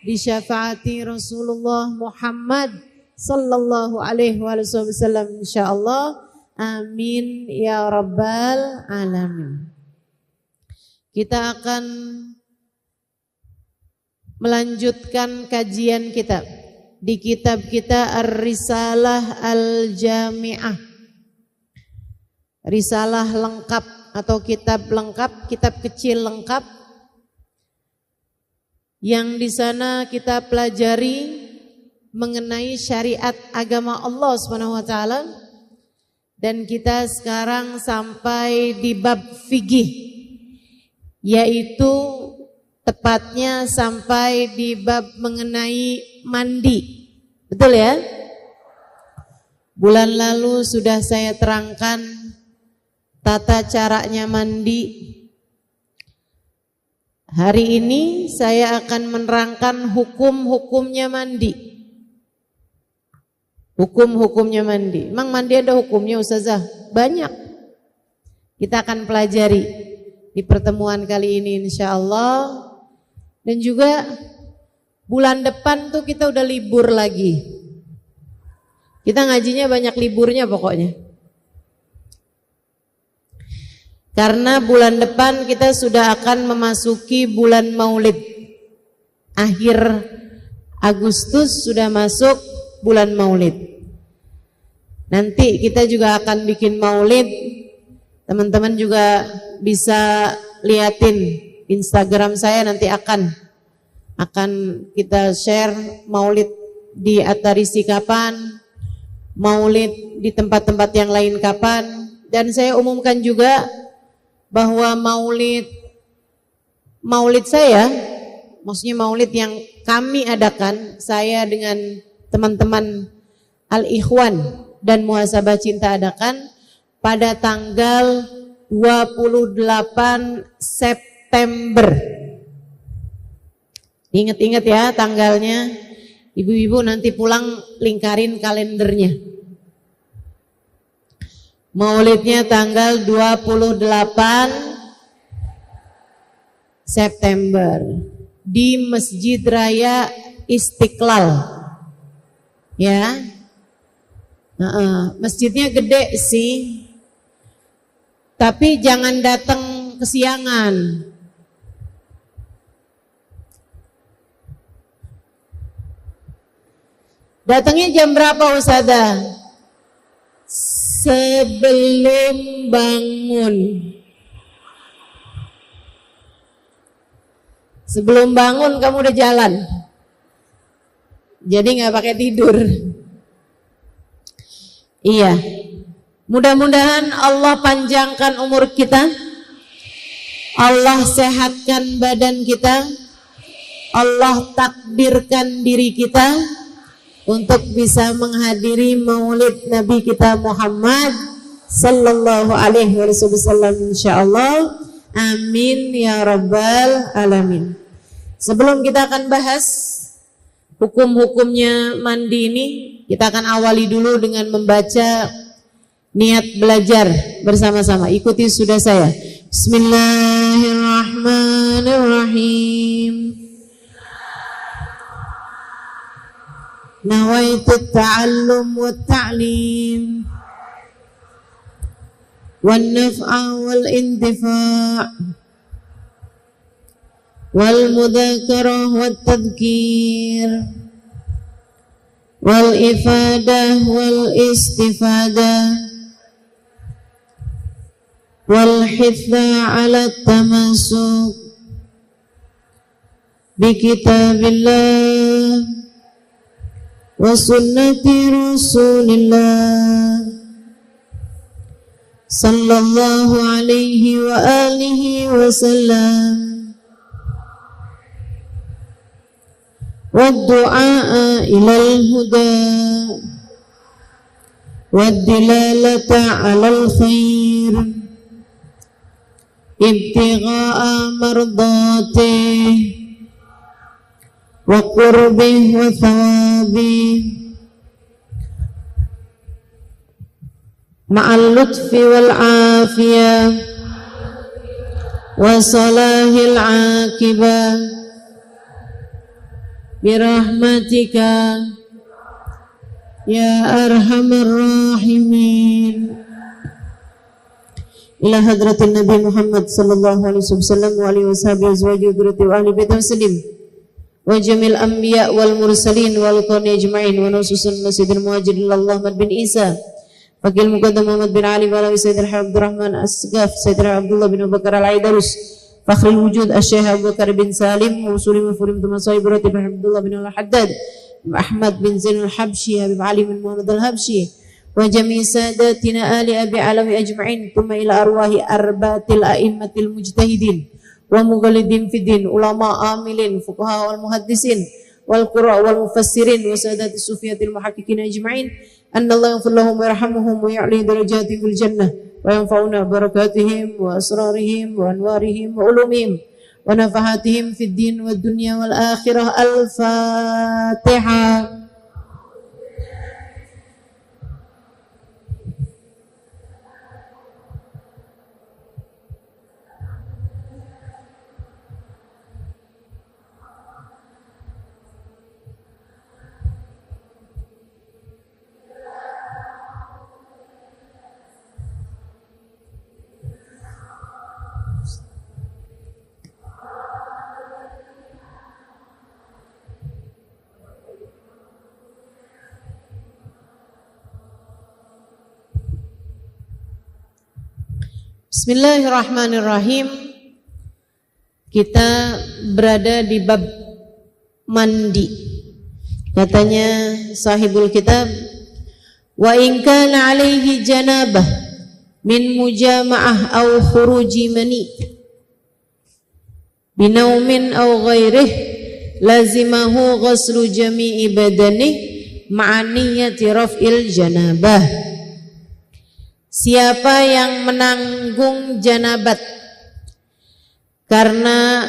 disyafaati Rasulullah Muhammad sallallahu alaihi wasallam insyaallah. Amin ya rabbal alamin. Kita akan melanjutkan kajian kita di kitab kita Ar-Risalah Al-Jami'ah. Risalah lengkap atau kitab lengkap, kitab kecil lengkap, yang di sana kita pelajari mengenai syariat agama Allah Subhanahu wa taala. Dan kita sekarang sampai di bab fikih, yaitu tepatnya sampai di bab mengenai mandi. Betul ya? Bulan lalu sudah saya terangkan tata caranya mandi. Hari ini saya akan menerangkan hukum-hukumnya mandi. Hukum-hukumnya mandi. Emang mandi ada hukumnya Ustazah? Banyak. Kita akan pelajari di pertemuan kali ini insyaallah. Dan juga bulan depan tuh kita udah libur lagi. Kita ngajinya banyak liburnya pokoknya. Karena bulan depan kita sudah akan memasuki bulan Maulid. Akhir Agustus sudah masuk bulan Maulid. Nanti kita juga akan bikin maulid. Teman-teman juga bisa liatin Instagram saya, nanti akan kita share maulid di At-Tarisi kapan, maulid di tempat-tempat yang lain kapan. Dan saya umumkan juga bahwa maulid saya, maksudnya maulid yang kami adakan, saya dengan teman-teman Al-Ikhwan dan Muhasabah Cinta adakan pada tanggal 28 September. Ingat-ingat ya tanggalnya. Ibu-ibu nanti pulang lingkarin kalendernya. Maulidnya tanggal 28 September di Masjid Raya Istiqlal. Ya. Masjidnya gede sih, tapi jangan datang kesiangan. Datangnya jam berapa Ustazah? Sebelum bangun. Sebelum bangun kamu udah jalan. Jadi nggak pakai tidur. Iya. Mudah-mudahan Allah panjangkan umur kita. Allah sehatkan badan kita. Allah takdirkan diri kita untuk bisa menghadiri maulid Nabi kita Muhammad sallallahu alaihi wasallam insyaallah. Amin ya rabbal alamin. Sebelum kita akan bahas hukum-hukumnya mandi ini, kita akan awali dulu dengan membaca niat belajar bersama-sama. Ikuti sudah saya. Bismillahirrahmanirrahim. Nawaitu ta'allum wa ta'lim wan naf'a wal intifa' wal mudzakarah wat tadhkir wal ifadah wal istifadah wal hitha 'ala tamasuk bi kitabillah wa sunnati rasulillah sallallahu alaihi wa alihi wa sallam wa du'a ilal huda wa dilalata alal khair ibtigha'a mardatih wa qurbih wa thawabih ma'al lutfi wal afiyah wa salahil aqibah birahmatika ya arhamar rahimin. Ila hadratin Nabi Muhammad sallallahu alaihi wasallam wa alihi washabihi azwajihi wa ahli bait muslim wa jamil anbiya wal mursalin wal qawmi ajma'in wa nususun nasidil muhajirin Allah bin Isa Fakil Muqaddam Muhammad bin Ali Balawi Sayyidina Abdurrahman Asgaf Sayyidina Abdullah bin Abu Bakar Al-Aidarus Fakhrul Wujud Asy-Syaikh Abu Bakar bin Salim Musuli Mufurim Tumasai Berati bin Abdullah bin Al-Haddad Ahmad bin Zainul Habsyi Habib Ali bin Muhammad Al-Habsyi wa jami' sadatina ali Abi Alawi ajma'in thumma ila arwahi arbatil a'immatil mujtahidin wa mughalidin fiddin ulama amilin fuqaha wal muhaddisin wal qurra wal mufassirin wa sadatis sufiyatil muhaqqiqin ajma'in anna Allah yaghfir lahum wa yarhamuhum wa ya'li darajatihim fil jannah wa yanfa'una barakatihim wa asrarihim wa anwarihim wa ulumihim wa nafahatihim fid din wad dunya wal akhirah. Al-Fatihah. Bismillahirrahmanirrahim. Kita berada di bab mandi. Katanya sahibul kitab, wa in kana alaihi janabah min mujama'ah aw khuruji mani binaumin aw ghairih lazimahu ghuslu jami'i badanih ma'aniyati raf'il janabah. Siapa yang menanggung janabat karena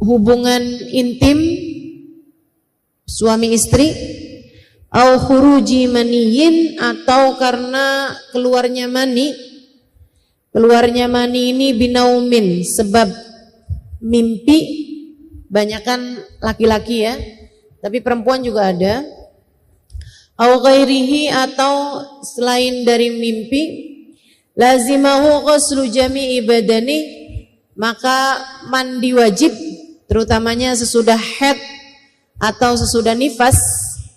hubungan intim suami istri, au khuruji maniyin, atau karena keluarnya mani. Keluarnya mani ini binaumin, sebab mimpi, banyakan laki-laki ya, tapi perempuan juga ada. Au ghairihi, atau selain dari mimpi, lazimahu ghuslu jami'i badani, maka mandi wajib, terutamanya sesudah haid atau sesudah nifas.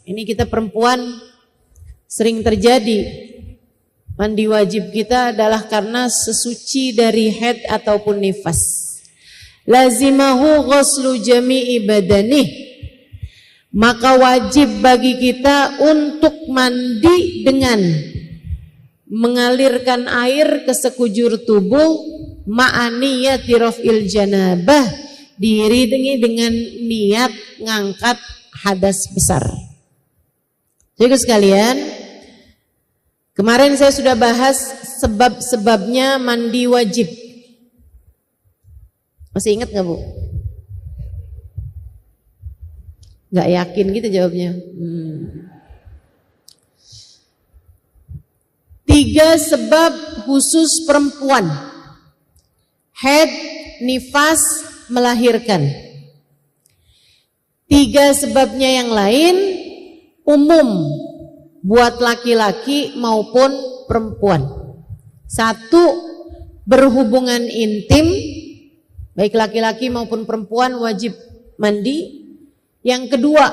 Ini kita perempuan sering terjadi, mandi wajib kita adalah karena sesuci dari haid ataupun nifas. Lazimahu ghuslu jami'i badani, maka wajib bagi kita untuk mandi dengan mengalirkan air ke sekujur tubuh, ma'aniyati raf'il janabah, diiringi dengan niat ngangkat hadas besar. Jadi sekalian, Kemarin saya sudah bahas sebab-sebabnya mandi wajib. Masih ingat nggak Bu? Nggak yakin gitu jawabnya. 3 sebab khusus perempuan. Haid, nifas, melahirkan. 3 sebabnya yang lain umum buat laki-laki maupun perempuan. 1, berhubungan intim, baik laki-laki maupun perempuan wajib mandi. Yang kedua,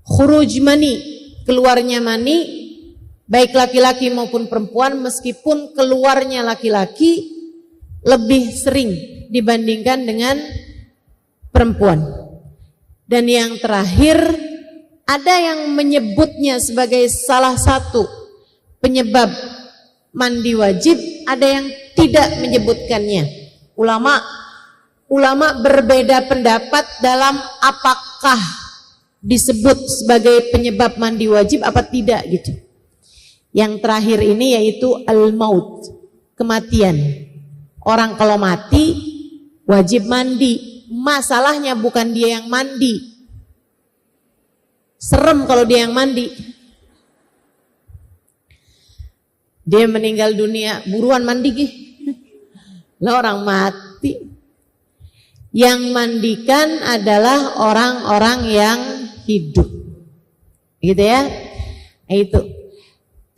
khuruj mani, keluarnya mani, baik laki-laki maupun perempuan, meskipun keluarnya laki-laki lebih sering dibandingkan dengan perempuan. Dan yang terakhir, ada yang menyebutnya sebagai salah satu penyebab mandi wajib, ada yang tidak menyebutkannya. Ulama berbeda pendapat dalam apakah disebut sebagai penyebab mandi wajib apa tidak gitu. Yang terakhir ini yaitu al-maut, kematian. Orang kalau mati wajib mandi. Masalahnya bukan dia yang mandi. Serem kalau dia yang mandi. Dia meninggal dunia, buruan mandi gih. Lah orang mati. Yang mandikan adalah orang-orang yang hidup. Gitu ya. Itu.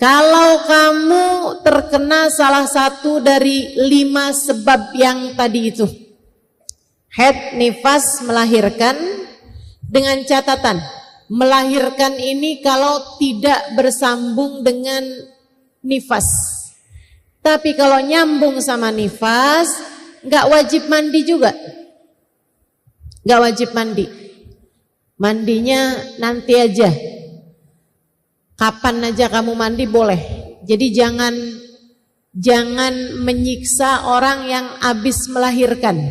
Kalau kamu terkena salah satu dari 5 sebab yang tadi itu. Haid, nifas, melahirkan, dengan catatan. Melahirkan ini kalau tidak bersambung dengan nifas. Tapi kalau nyambung sama nifas, nggak wajib mandi juga. Nggak wajib mandi. Mandinya nanti aja. Kapan aja kamu mandi boleh. Jadi jangan menyiksa orang yang habis melahirkan.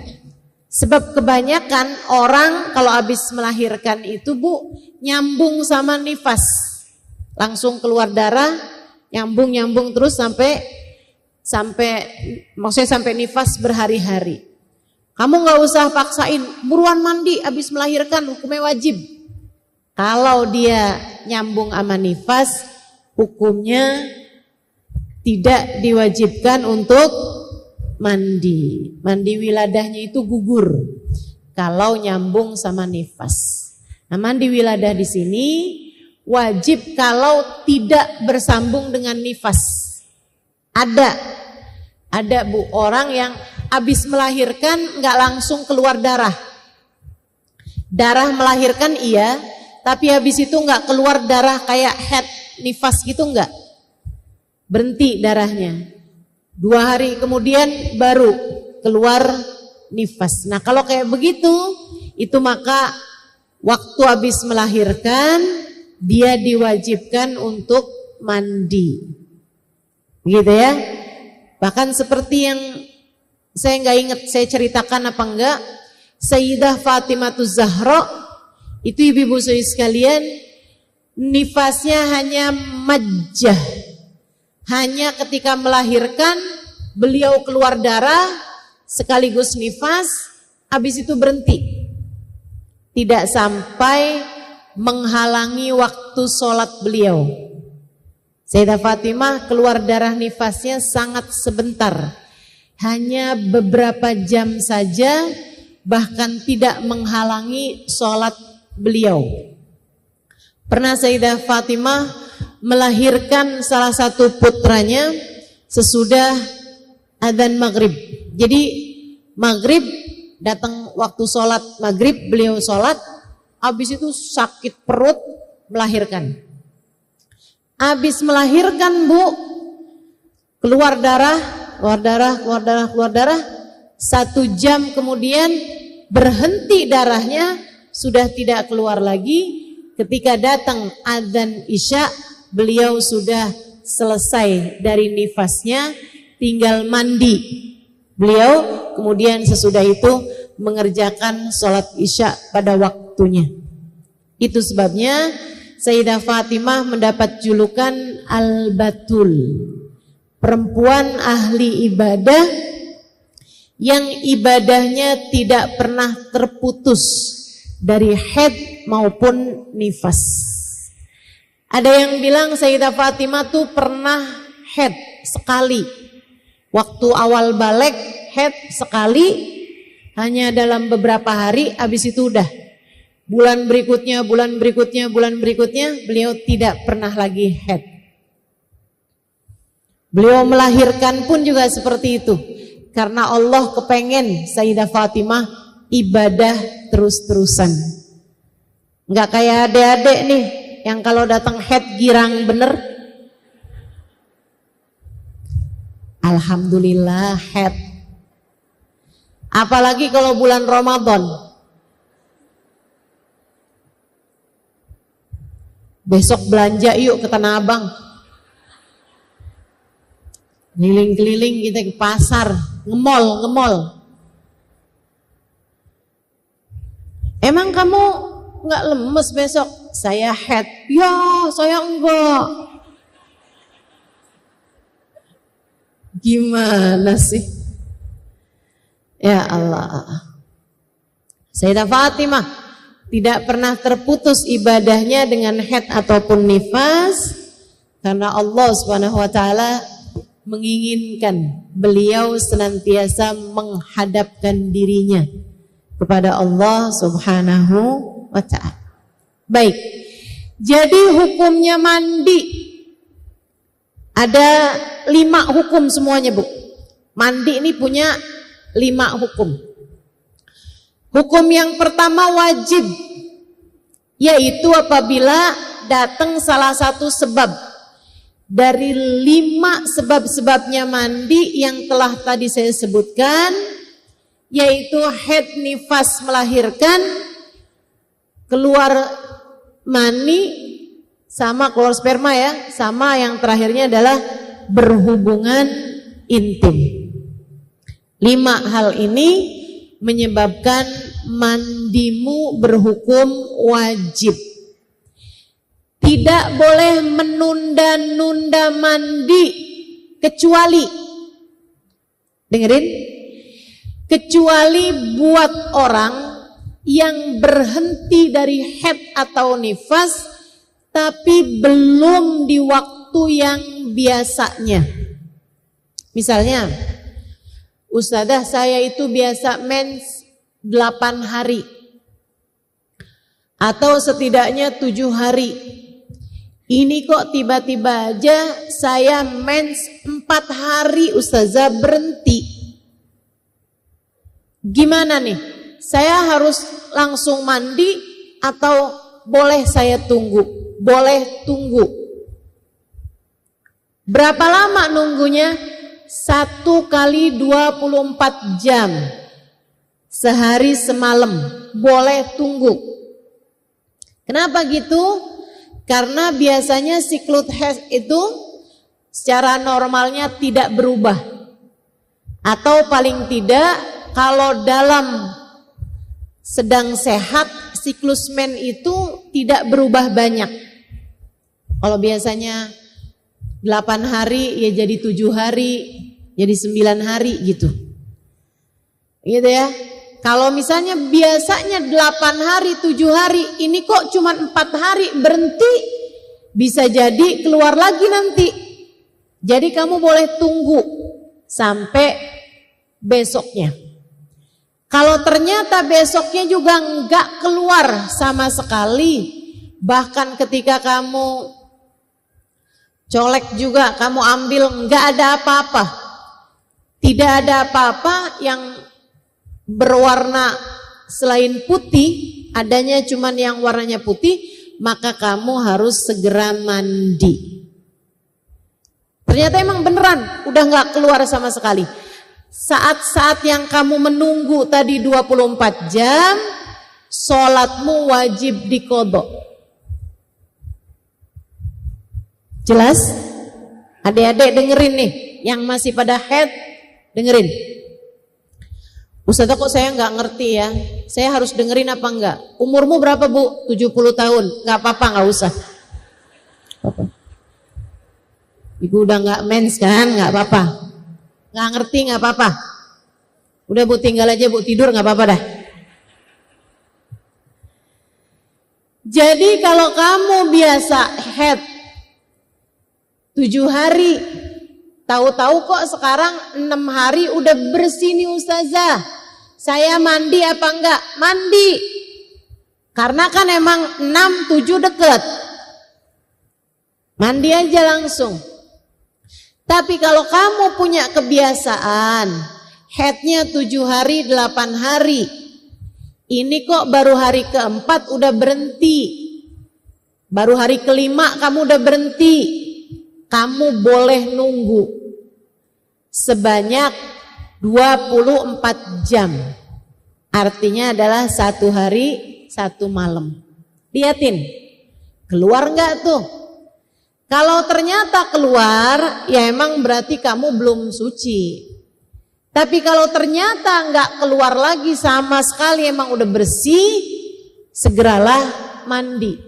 Sebab kebanyakan orang kalau habis melahirkan itu Bu, nyambung sama nifas. Langsung keluar darah, nyambung terus sampai maksudnya sampai nifas berhari-hari. Kamu nggak usah paksain, buruan mandi habis melahirkan, hukumnya wajib. Kalau dia nyambung sama nifas, hukumnya tidak diwajibkan untuk mandi. Mandi wiladahnya itu gugur kalau nyambung sama nifas. Nah, mandi wiladah di sini wajib kalau tidak bersambung dengan nifas. Ada Bu orang yang habis melahirkan nggak langsung keluar darah. Darah melahirkan iya, tapi habis itu nggak keluar darah kayak haid, nifas gitu nggak. Berhenti darahnya. 2 hari kemudian baru keluar nifas. Nah kalau kayak begitu, itu maka waktu habis melahirkan dia diwajibkan untuk mandi. Gitu ya. Bahkan seperti yang saya nggak ingat saya ceritakan apa enggak, Sayyidah Fatimahuz Zahra itu ibu-ibu sekalian, nifasnya hanya majjah. Hanya ketika melahirkan beliau keluar darah sekaligus nifas, habis itu berhenti. Tidak sampai menghalangi waktu sholat beliau. Sayyidah Fatimah keluar darah nifasnya sangat sebentar. Hanya beberapa jam saja, bahkan tidak menghalangi sholat beliau. Pernah Sayyidah Fatimah melahirkan salah satu putranya sesudah adzan maghrib. Jadi maghrib datang waktu sholat maghrib, beliau sholat, habis itu sakit perut melahirkan. Habis melahirkan Bu, keluar darah. 1 jam kemudian berhenti darahnya, sudah tidak keluar lagi. Ketika datang adzan Isya, beliau sudah selesai dari nifasnya, tinggal mandi. Beliau kemudian sesudah itu mengerjakan sholat Isya pada waktunya. Itu sebabnya Sayyidah Fatimah mendapat julukan Al-Batul, perempuan ahli ibadah yang ibadahnya tidak pernah terputus dari haid maupun nifas. Ada yang bilang Sayyidah Fatimah tuh pernah haid sekali. Waktu awal balik haid sekali, hanya dalam beberapa hari, habis itu udah. Bulan berikutnya beliau tidak pernah lagi haid. Beliau melahirkan pun juga seperti itu. Karena Allah kepengen Sayyidah Fatimah ibadah terus-terusan. Enggak kayak adik-adik nih yang kalau datang haid girang bener. Alhamdulillah haid. Apalagi kalau bulan Ramadan. Besok belanja yuk ke Tanah Abang. Keliling-keliling kita ke pasar, ngemol. Emang kamu nggak lemes besok? Saya haid. Ya, saya enggak. Gimana sih? Ya Allah. Sayyidah Fatimah tidak pernah terputus ibadahnya dengan haid ataupun nifas karena Allah Subhanahu wa taala menginginkan beliau senantiasa menghadapkan dirinya kepada Allah Subhanahu wa ta'ala. Baik, jadi hukumnya mandi ada 5 hukum semuanya, Bu. Mandi ini punya 5 hukum. Hukum yang pertama wajib, yaitu apabila datang salah satu sebab dari 5 sebab-sebabnya mandi yang telah tadi saya sebutkan, yaitu haid, nifas, melahirkan, keluar mani, sama keluar sperma ya, sama yang terakhirnya adalah berhubungan intim. 5 hal ini menyebabkan mandimu berhukum wajib. Tidak boleh menunda-nunda mandi kecuali, dengerin, kecuali buat orang yang berhenti dari haid atau nifas tapi belum di waktu yang biasanya. Misalnya, Ustadzah saya itu biasa mens 8 hari atau setidaknya 7 hari. Ini kok tiba-tiba aja saya mens 4 hari Ustazah berhenti. Gimana nih? Saya harus langsung mandi atau boleh saya tunggu? Boleh tunggu. Berapa lama nunggunya? 1 kali 24 jam. Sehari semalam. Boleh tunggu. Kenapa gitu? Karena biasanya siklus haid itu secara normalnya tidak berubah. Atau paling tidak kalau dalam sedang sehat siklus men itu tidak berubah banyak. Kalau biasanya 8 hari ya jadi 7 hari, jadi 9 hari gitu. Gitu ya. Kalau misalnya biasanya 8 hari, 7 hari, ini kok cuma 4 hari berhenti, bisa jadi keluar lagi nanti. Jadi kamu boleh tunggu sampai besoknya. Kalau ternyata besoknya juga enggak keluar sama sekali, bahkan ketika kamu colek juga, kamu ambil enggak ada apa-apa. Tidak ada apa-apa yang berwarna selain putih, adanya cuman yang warnanya putih, maka kamu harus segera mandi. Ternyata emang beneran udah nggak keluar sama sekali. Saat-saat yang kamu menunggu tadi 24 jam, sholatmu wajib diqodho. Jelas? Adik-adik dengerin nih, yang masih pada haid dengerin. Ustazah kok saya nggak ngerti ya, saya harus dengerin apa enggak? Umurmu berapa Bu? 70 tahun, nggak apa-apa, nggak usah. Apa? Ibu udah nggak mens kan, nggak apa-apa. Nggak ngerti nggak apa-apa. Udah Bu tinggal aja Bu tidur nggak apa-apa dah. Jadi kalau kamu biasa head 7 hari, tahu-tahu kok sekarang 6 hari udah bersih nih Ustazah. Saya mandi apa enggak? Mandi. Karena kan emang 6, 7 deket. Mandi aja langsung. Tapi kalau kamu punya kebiasaan headnya 7 hari, 8 hari, ini kok baru hari keempat udah berhenti, baru hari kelima kamu udah berhenti, kamu boleh nunggu sebanyak 24 jam. Artinya adalah 1 hari 1 malam. Liatin, keluar nggak tuh? Kalau ternyata keluar, ya emang berarti kamu belum suci. Tapi kalau ternyata nggak keluar lagi sama sekali, emang udah bersih, segeralah mandi.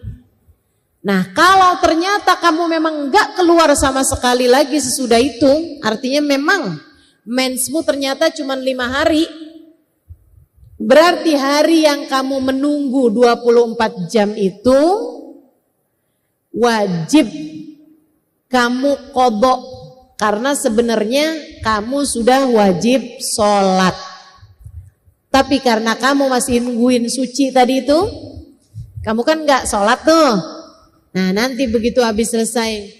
Nah, kalau ternyata kamu memang nggak keluar sama sekali lagi sesudah itu, artinya memang mensmu ternyata cuma 5 hari. Berarti hari yang kamu menunggu 24 jam itu wajib kamu qadha, karena sebenarnya kamu sudah wajib sholat. Tapi karena kamu masih nungguin suci tadi itu, kamu kan nggak sholat tuh. Nah nanti begitu habis selesai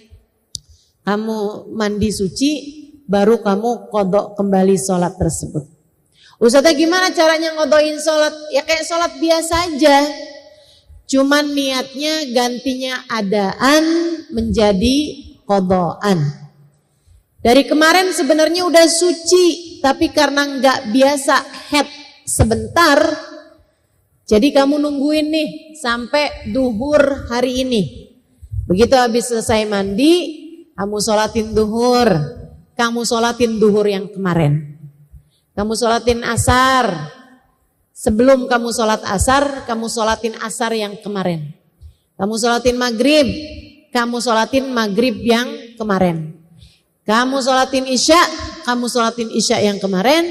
kamu mandi suci, baru kamu qadha kembali sholat tersebut. Ustazah gimana caranya qadhain sholat? Ya kayak sholat biasa aja, cuman niatnya gantinya adaan menjadi qadhaan. Dari kemarin sebenarnya udah suci, tapi karena nggak biasa head sebentar, jadi kamu nungguin nih sampai duhur hari ini. Begitu habis selesai mandi, kamu sholatin duhur, kamu sholatin duhur yang kemarin, kamu sholatin asar. Sebelum kamu sholat asar, kamu sholatin asar yang kemarin. Kamu sholatin maghrib, kamu sholatin maghrib yang kemarin. Kamu sholatin isya, kamu sholatin isya yang kemarin.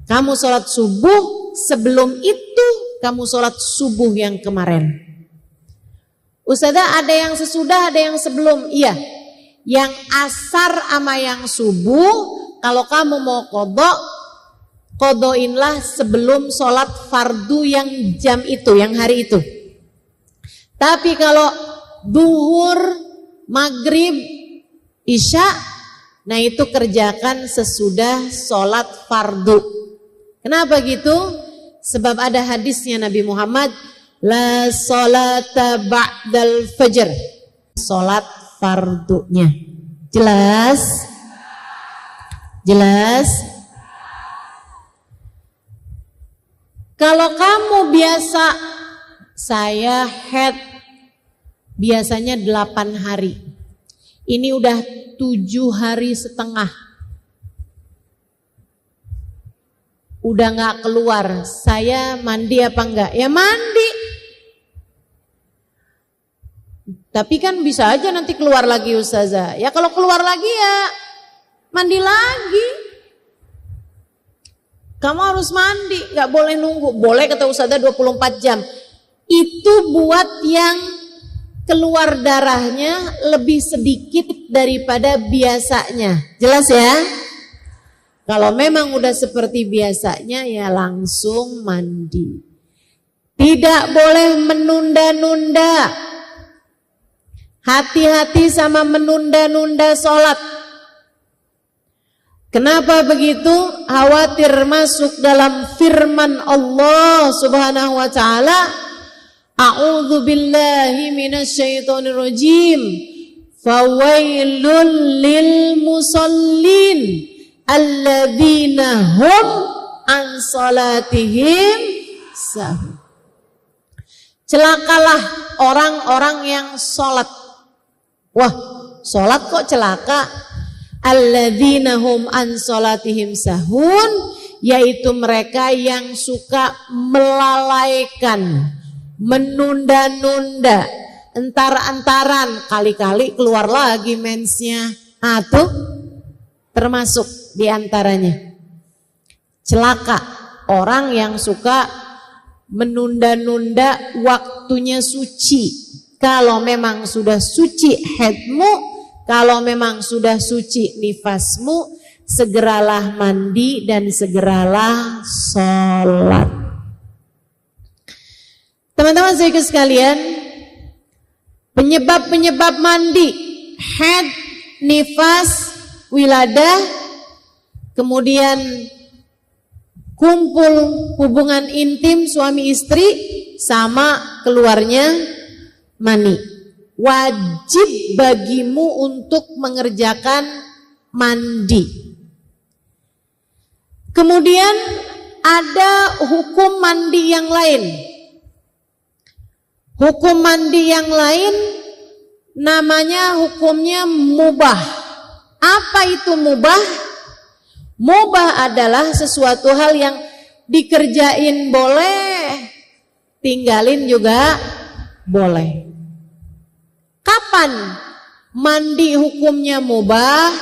Kamu sholat subuh, sebelum itu kamu sholat subuh yang kemarin. Ustazah ada yang sesudah, ada yang sebelum. Iya, yang asar sama yang subuh, kalau kamu mau qadha, qadhainlah sebelum sholat fardu yang jam itu, yang hari itu. Tapi kalau duhur, maghrib, isya, nah itu kerjakan sesudah sholat fardu. Kenapa gitu? Sebab ada hadisnya Nabi Muhammad, la sholata ba'dal fajr, sholat fardunya. Jelas? Jelas? Kalau kamu biasa, saya head biasanya 8 hari. Ini udah 7 hari setengah. Udah gak keluar. Saya mandi apa enggak? Ya mandi. Tapi kan bisa aja nanti keluar lagi Ustazah. Ya kalau keluar lagi ya mandi lagi. Kamu harus mandi, gak boleh nunggu. Boleh kata Ustazah 24 jam. Itu buat yang keluar darahnya lebih sedikit daripada biasanya. Jelas ya? Kalau memang udah seperti biasanya ya langsung mandi. Tidak boleh menunda-nunda. Hati-hati sama menunda-nunda sholat. Kenapa begitu? Khawatir masuk dalam firman Allah Subhanahu wa ta'ala, a'udzu billahi minasyaitonir rajim. Fawailul lil musallin alladzina hum an salatihim sahun. Celakalah orang-orang yang sholat. Wah, sholat kok celaka? Alladzina hum an salatihim sahun, yaitu mereka yang suka melalaikan, menunda-nunda entar-antaran, kali-kali keluar lagi mensnya. Tuh termasuk diantaranya. Celaka orang yang suka menunda-nunda waktunya suci. Kalau memang sudah suci haidmu, kalau memang sudah suci nifasmu, segeralah mandi dan segeralah sholat. Teman-teman saya sekalian, penyebab-penyebab mandi, haid, nifas, wiladah, kemudian kumpul hubungan intim suami istri sama keluarnya mani. Wajib bagimu untuk mengerjakan mandi. Kemudian ada hukum mandi yang lain. Hukum mandi yang lain namanya hukumnya mubah. Apa itu mubah? Mubah adalah sesuatu hal yang dikerjain boleh, tinggalin juga boleh. Kapan mandi hukumnya mubah?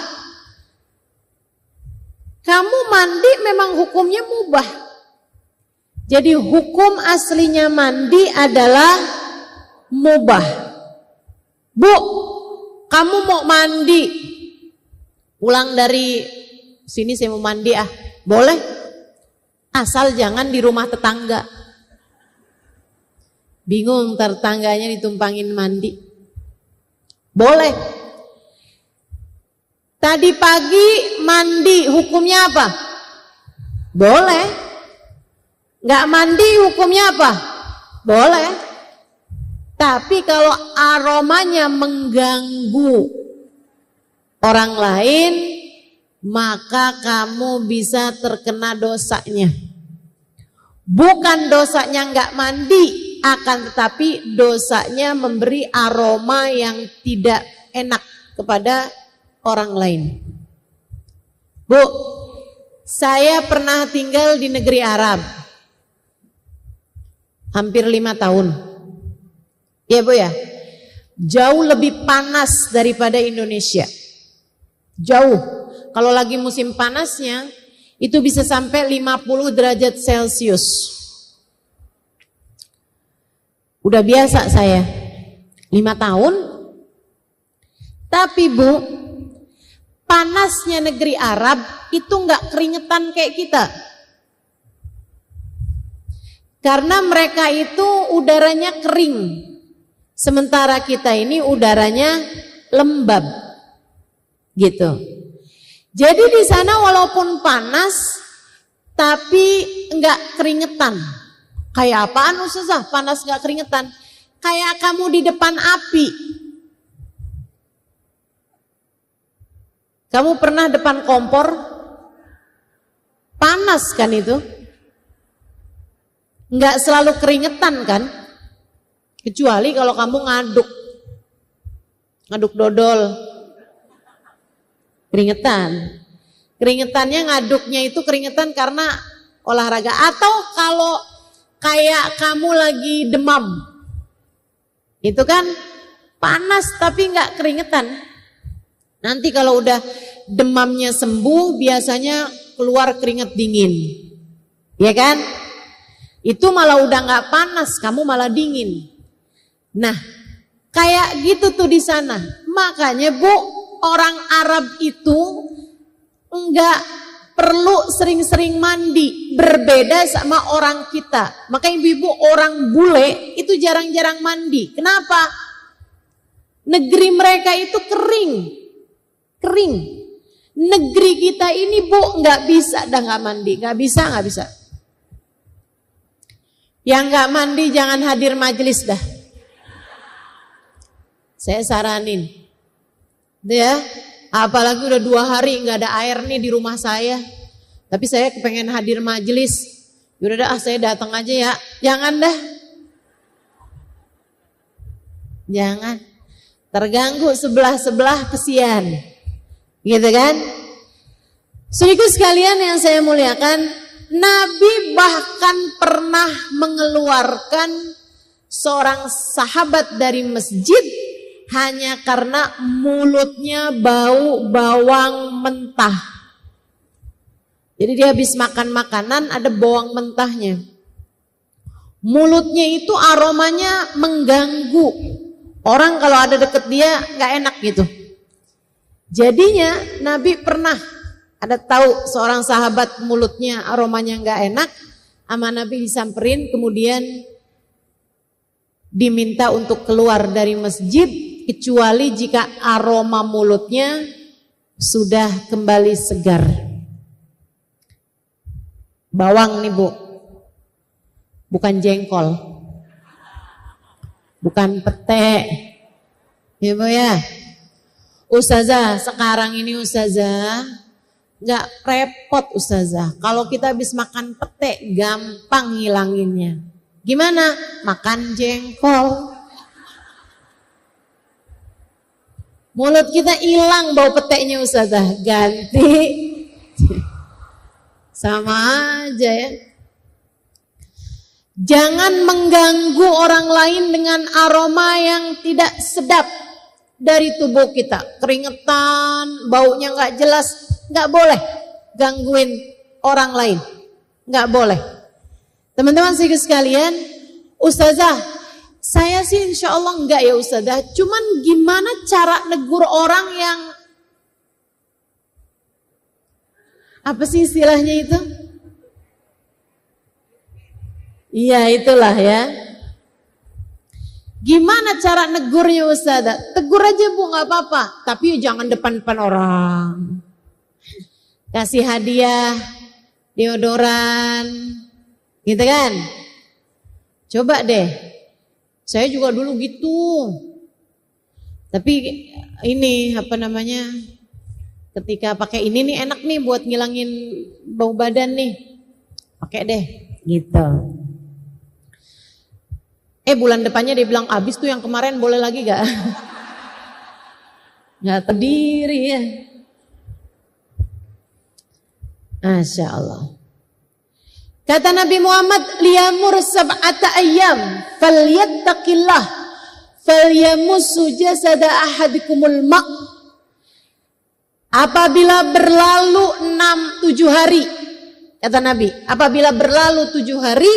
Kamu mandi memang hukumnya mubah. Jadi hukum aslinya mandi adalah mubah. Bu, kamu mau mandi, pulang dari sini saya mau mandi boleh, asal jangan di rumah tetangga. Bingung tetangganya ditumpangin mandi. Boleh. Tadi pagi mandi hukumnya apa? Boleh. Nggak mandi hukumnya apa? Boleh. Tapi kalau aromanya mengganggu orang lain, maka kamu bisa terkena dosanya. Bukan dosanya nggak mandi, akan tetapi dosanya memberi aroma yang tidak enak kepada orang lain. Bu, saya pernah tinggal di negeri Arab hampir 5 tahun. Ya Bu ya, jauh lebih panas daripada Indonesia. Jauh. Kalau lagi musim panasnya itu bisa sampai 50 derajat Celcius. Udah biasa saya 5 tahun. Tapi Bu, panasnya negeri Arab itu nggak keringetan kayak kita. Karena mereka itu udaranya kering. Sementara kita ini udaranya lembab. Gitu. Jadi di sana walaupun panas tapi enggak keringetan. Kayak apaan Ustazah? Panas enggak keringetan? Kayak kamu di depan api. Kamu pernah depan kompor? Panas kan itu? Enggak selalu keringetan kan? Kecuali kalau kamu ngaduk dodol. Keringetan. Keringetannya ngaduknya itu keringetan karena olahraga. Atau kalau kayak kamu lagi demam. Itu kan panas tapi nggak keringetan. Nanti kalau udah demamnya sembuh biasanya keluar keringet dingin. Ya kan? Itu malah udah nggak panas, kamu malah dingin. Nah, kayak gitu tuh di sana. Makanya Bu, orang Arab itu enggak perlu sering-sering mandi, berbeda sama orang kita. Makanya ibu-ibu orang bule itu jarang-jarang mandi. Kenapa? Negeri mereka itu kering. Negeri kita ini Bu enggak bisa dah enggak mandi, enggak bisa. Yang enggak mandi jangan hadir majelis dah. Saya saranin. Ya, apalagi udah 2 hari nggak ada air nih di rumah saya. Tapi saya kepengen hadir majelis. Yaudah dah, saya datang aja ya. Jangan dah. Jangan. Terganggu sebelah-sebelah kesian. Gitu kan? Saudaraku sekalian yang saya muliakan, Nabi bahkan pernah mengeluarkan seorang sahabat dari masjid hanya karena mulutnya bau bawang mentah. Jadi dia habis makan makanan ada bawang mentahnya. Mulutnya itu aromanya mengganggu. Orang kalau ada deket dia gak enak gitu. Jadinya Nabi pernah ada tahu seorang sahabat mulutnya aromanya gak enak. Sama Nabi disamperin kemudian diminta untuk keluar dari masjid. Kecuali jika aroma mulutnya sudah kembali segar. Bawang nih Bu. Bukan jengkol, bukan pete, ya Bu ya. Ustazah, sekarang ini Ustazah nggak repot Ustazah. Kalau kita habis makan pete gampang ngilanginnya. Gimana? Makan jengkol. Mulut kita hilang bau petenya Ustazah, ganti. Sama aja ya. Jangan mengganggu orang lain dengan aroma yang tidak sedap dari tubuh kita. Keringetan, baunya gak jelas, gak boleh gangguin orang lain. Gak boleh. Teman-teman sekalian, Ustazah, saya sih insya Allah enggak ya Ustazah. Cuman gimana cara negur orang yang, apa sih istilahnya itu? Iya itulah ya. Gimana cara negurnya Ustazah? Tegur aja Bu gak apa-apa. Tapi jangan depan-depan orang. Kasih hadiah, deodoran, gitu kan. Coba deh. Saya juga dulu gitu. Tapi ini apa namanya, ketika pakai ini nih enak nih buat ngilangin bau badan nih. Pakai deh gitu. Bulan depannya dia bilang abis tuh yang kemarin boleh lagi gak? Gak terdiri ya. Masya Allah. Kata Nabi Muhammad, liyamur sab'ata ayyam falyattaqillah falyamussu jasada ahadikumul ma'. Apabila berlalu 6-7 hari, kata Nabi, apabila berlalu 7 hari,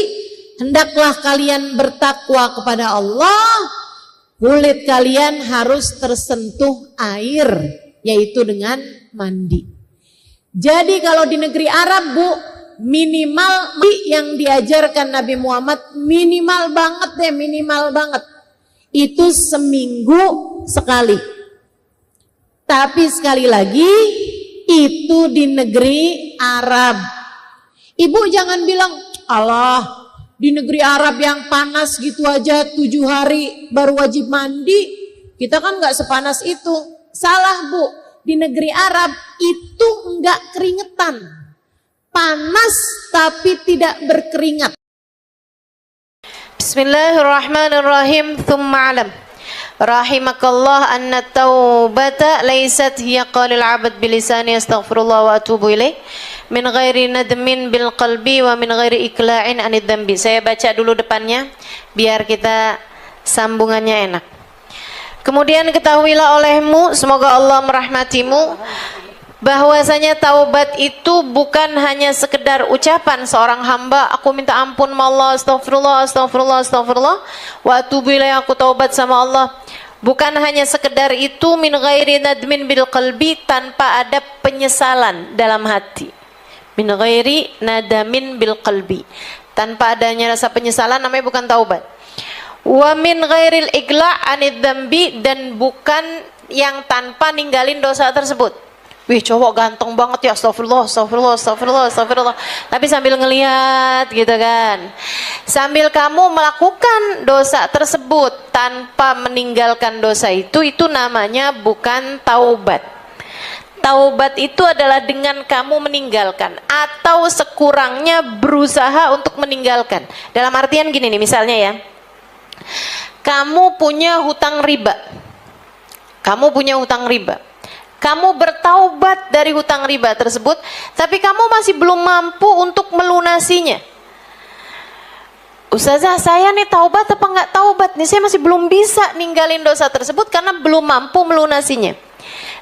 hendaklah kalian bertakwa kepada Allah. Kulit kalian harus tersentuh air, yaitu dengan mandi. Jadi kalau di negeri Arab Bu, minimal yang diajarkan Nabi Muhammad minimal banget deh, minimal banget. Itu seminggu sekali. Tapi sekali lagi itu di negeri Arab. Ibu jangan bilang, Allah di negeri Arab yang panas gitu aja 7 hari baru wajib mandi. Kita kan gak sepanas itu. Salah Bu, di negeri Arab itu enggak keringetan. Panas tapi tidak berkeringat. Bismillahirrahmanirrahim. Thumma alam rahimakallah anna taubata laysat hiya qalil abad bilisani astaghfirullah wa atubu ilaih min ghairi nadmin bil qalbi wa min ghairi ikla'in anid dhanbi. Saya baca dulu depannya biar kita sambungannya enak. Kemudian ketahuilah olehmu, semoga Allah merahmatimu, bahwasanya taubat itu bukan hanya sekedar ucapan seorang hamba, aku minta ampun sama Allah, astagfirullah, astagfirullah, astagfirullah, wa atubu ilaih, aku taubat sama Allah. Bukan hanya sekedar itu, min ghairi nadmin bil qalbi, tanpa ada penyesalan dalam hati. Min ghairi nadamin bil qalbi, tanpa adanya rasa penyesalan, namanya bukan taubat. Wa min ghairil igla' anid dzambi, dan bukan yang tanpa ninggalin dosa tersebut. Wih, cowok ganteng banget ya, astagfirullah, astagfirullah, astagfirullah, astagfirullah. Tapi sambil ngelihat gitu kan. Sambil kamu melakukan dosa tersebut tanpa meninggalkan dosa itu namanya bukan taubat. Taubat itu adalah dengan kamu meninggalkan atau sekurangnya berusaha untuk meninggalkan. Dalam artian gini nih, misalnya ya. Kamu punya hutang riba. Kamu punya hutang riba. Kamu bertaubat dari hutang riba tersebut, tapi kamu masih belum mampu untuk melunasinya. Ustazah, saya nih taubat apa enggak taubat? nih, saya masih belum bisa ninggalin dosa tersebut karena belum mampu melunasinya.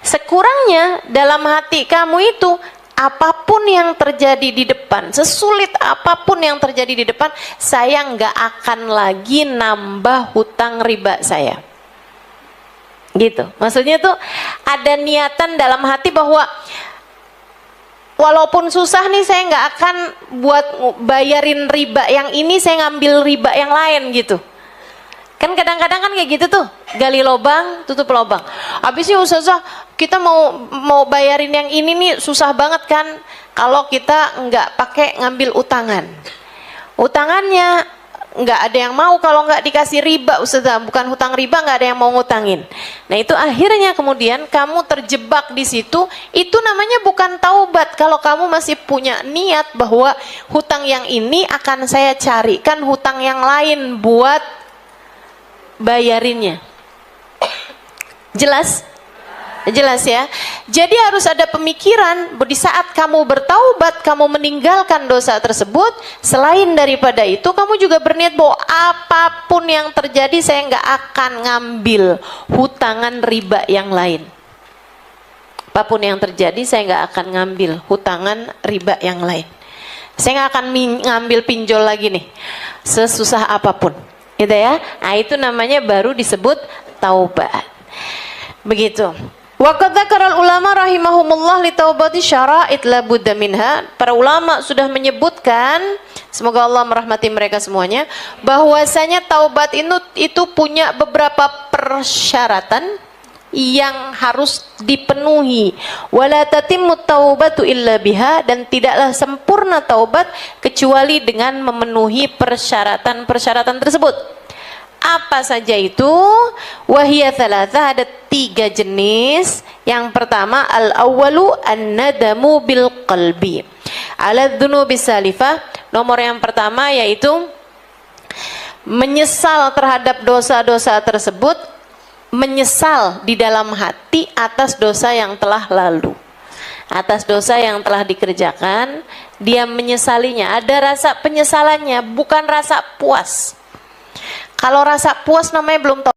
Sekurangnya dalam hati kamu itu, apapun yang terjadi di depan, sesulit apapun yang terjadi di depan, saya nggak akan lagi nambah hutang riba saya. Gitu. Maksudnya tuh ada niatan dalam hati bahwa walaupun susah nih, saya nggak akan buat bayarin riba yang ini, saya ngambil riba yang lain gitu. Kan kadang-kadang kan kayak gitu tuh, gali lubang, tutup lubang. Habisnya ustazah, kita mau bayarin yang ini nih susah banget kan kalau kita nggak pakai ngambil utangan. Utangannya nggak ada yang mau kalau nggak dikasih riba ustazah, bukan hutang riba, nggak ada yang mau ngutangin. Nah itu akhirnya kemudian kamu terjebak di situ. Itu namanya bukan taubat. Kalau kamu masih punya niat bahwa hutang yang ini akan saya carikan hutang yang lain buat bayarinnya. Jelas? Jelas ya. Jadi harus ada pemikiran di saat kamu bertaubat, kamu meninggalkan dosa tersebut. Selain daripada itu, kamu juga berniat bahwa apapun yang terjadi, saya nggak akan ngambil hutangan riba yang lain. Apapun yang terjadi, saya nggak akan ngambil hutangan riba yang lain. Saya nggak akan ngambil pinjol lagi nih, sesusah apapun. Gitu ya. Nah itu namanya baru disebut taubat. Begitu. Wa qad dzakara ulama rahimahumullah li taubati syara'it la budda minha. Para ulama sudah menyebutkan, semoga Allah merahmati mereka semuanya, bahwasanya taubat itu punya beberapa persyaratan yang harus dipenuhi. Wala tatimmu taubatu illa biha, dan tidaklah sempurna taubat kecuali dengan memenuhi persyaratan-persyaratan tersebut. Apa saja itu? Wahiyya thalatha, ada 3 jenis. Yang pertama, al-awwalu an-nadamu bil qalbi ala dzunubi salifah. Nomor yang pertama yaitu menyesal terhadap dosa-dosa tersebut, menyesal di dalam hati atas dosa yang telah lalu, atas dosa yang telah dikerjakan, dia menyesalinya. Ada rasa penyesalannya, bukan rasa puas. Kalau rasa puas namanya belum tahu.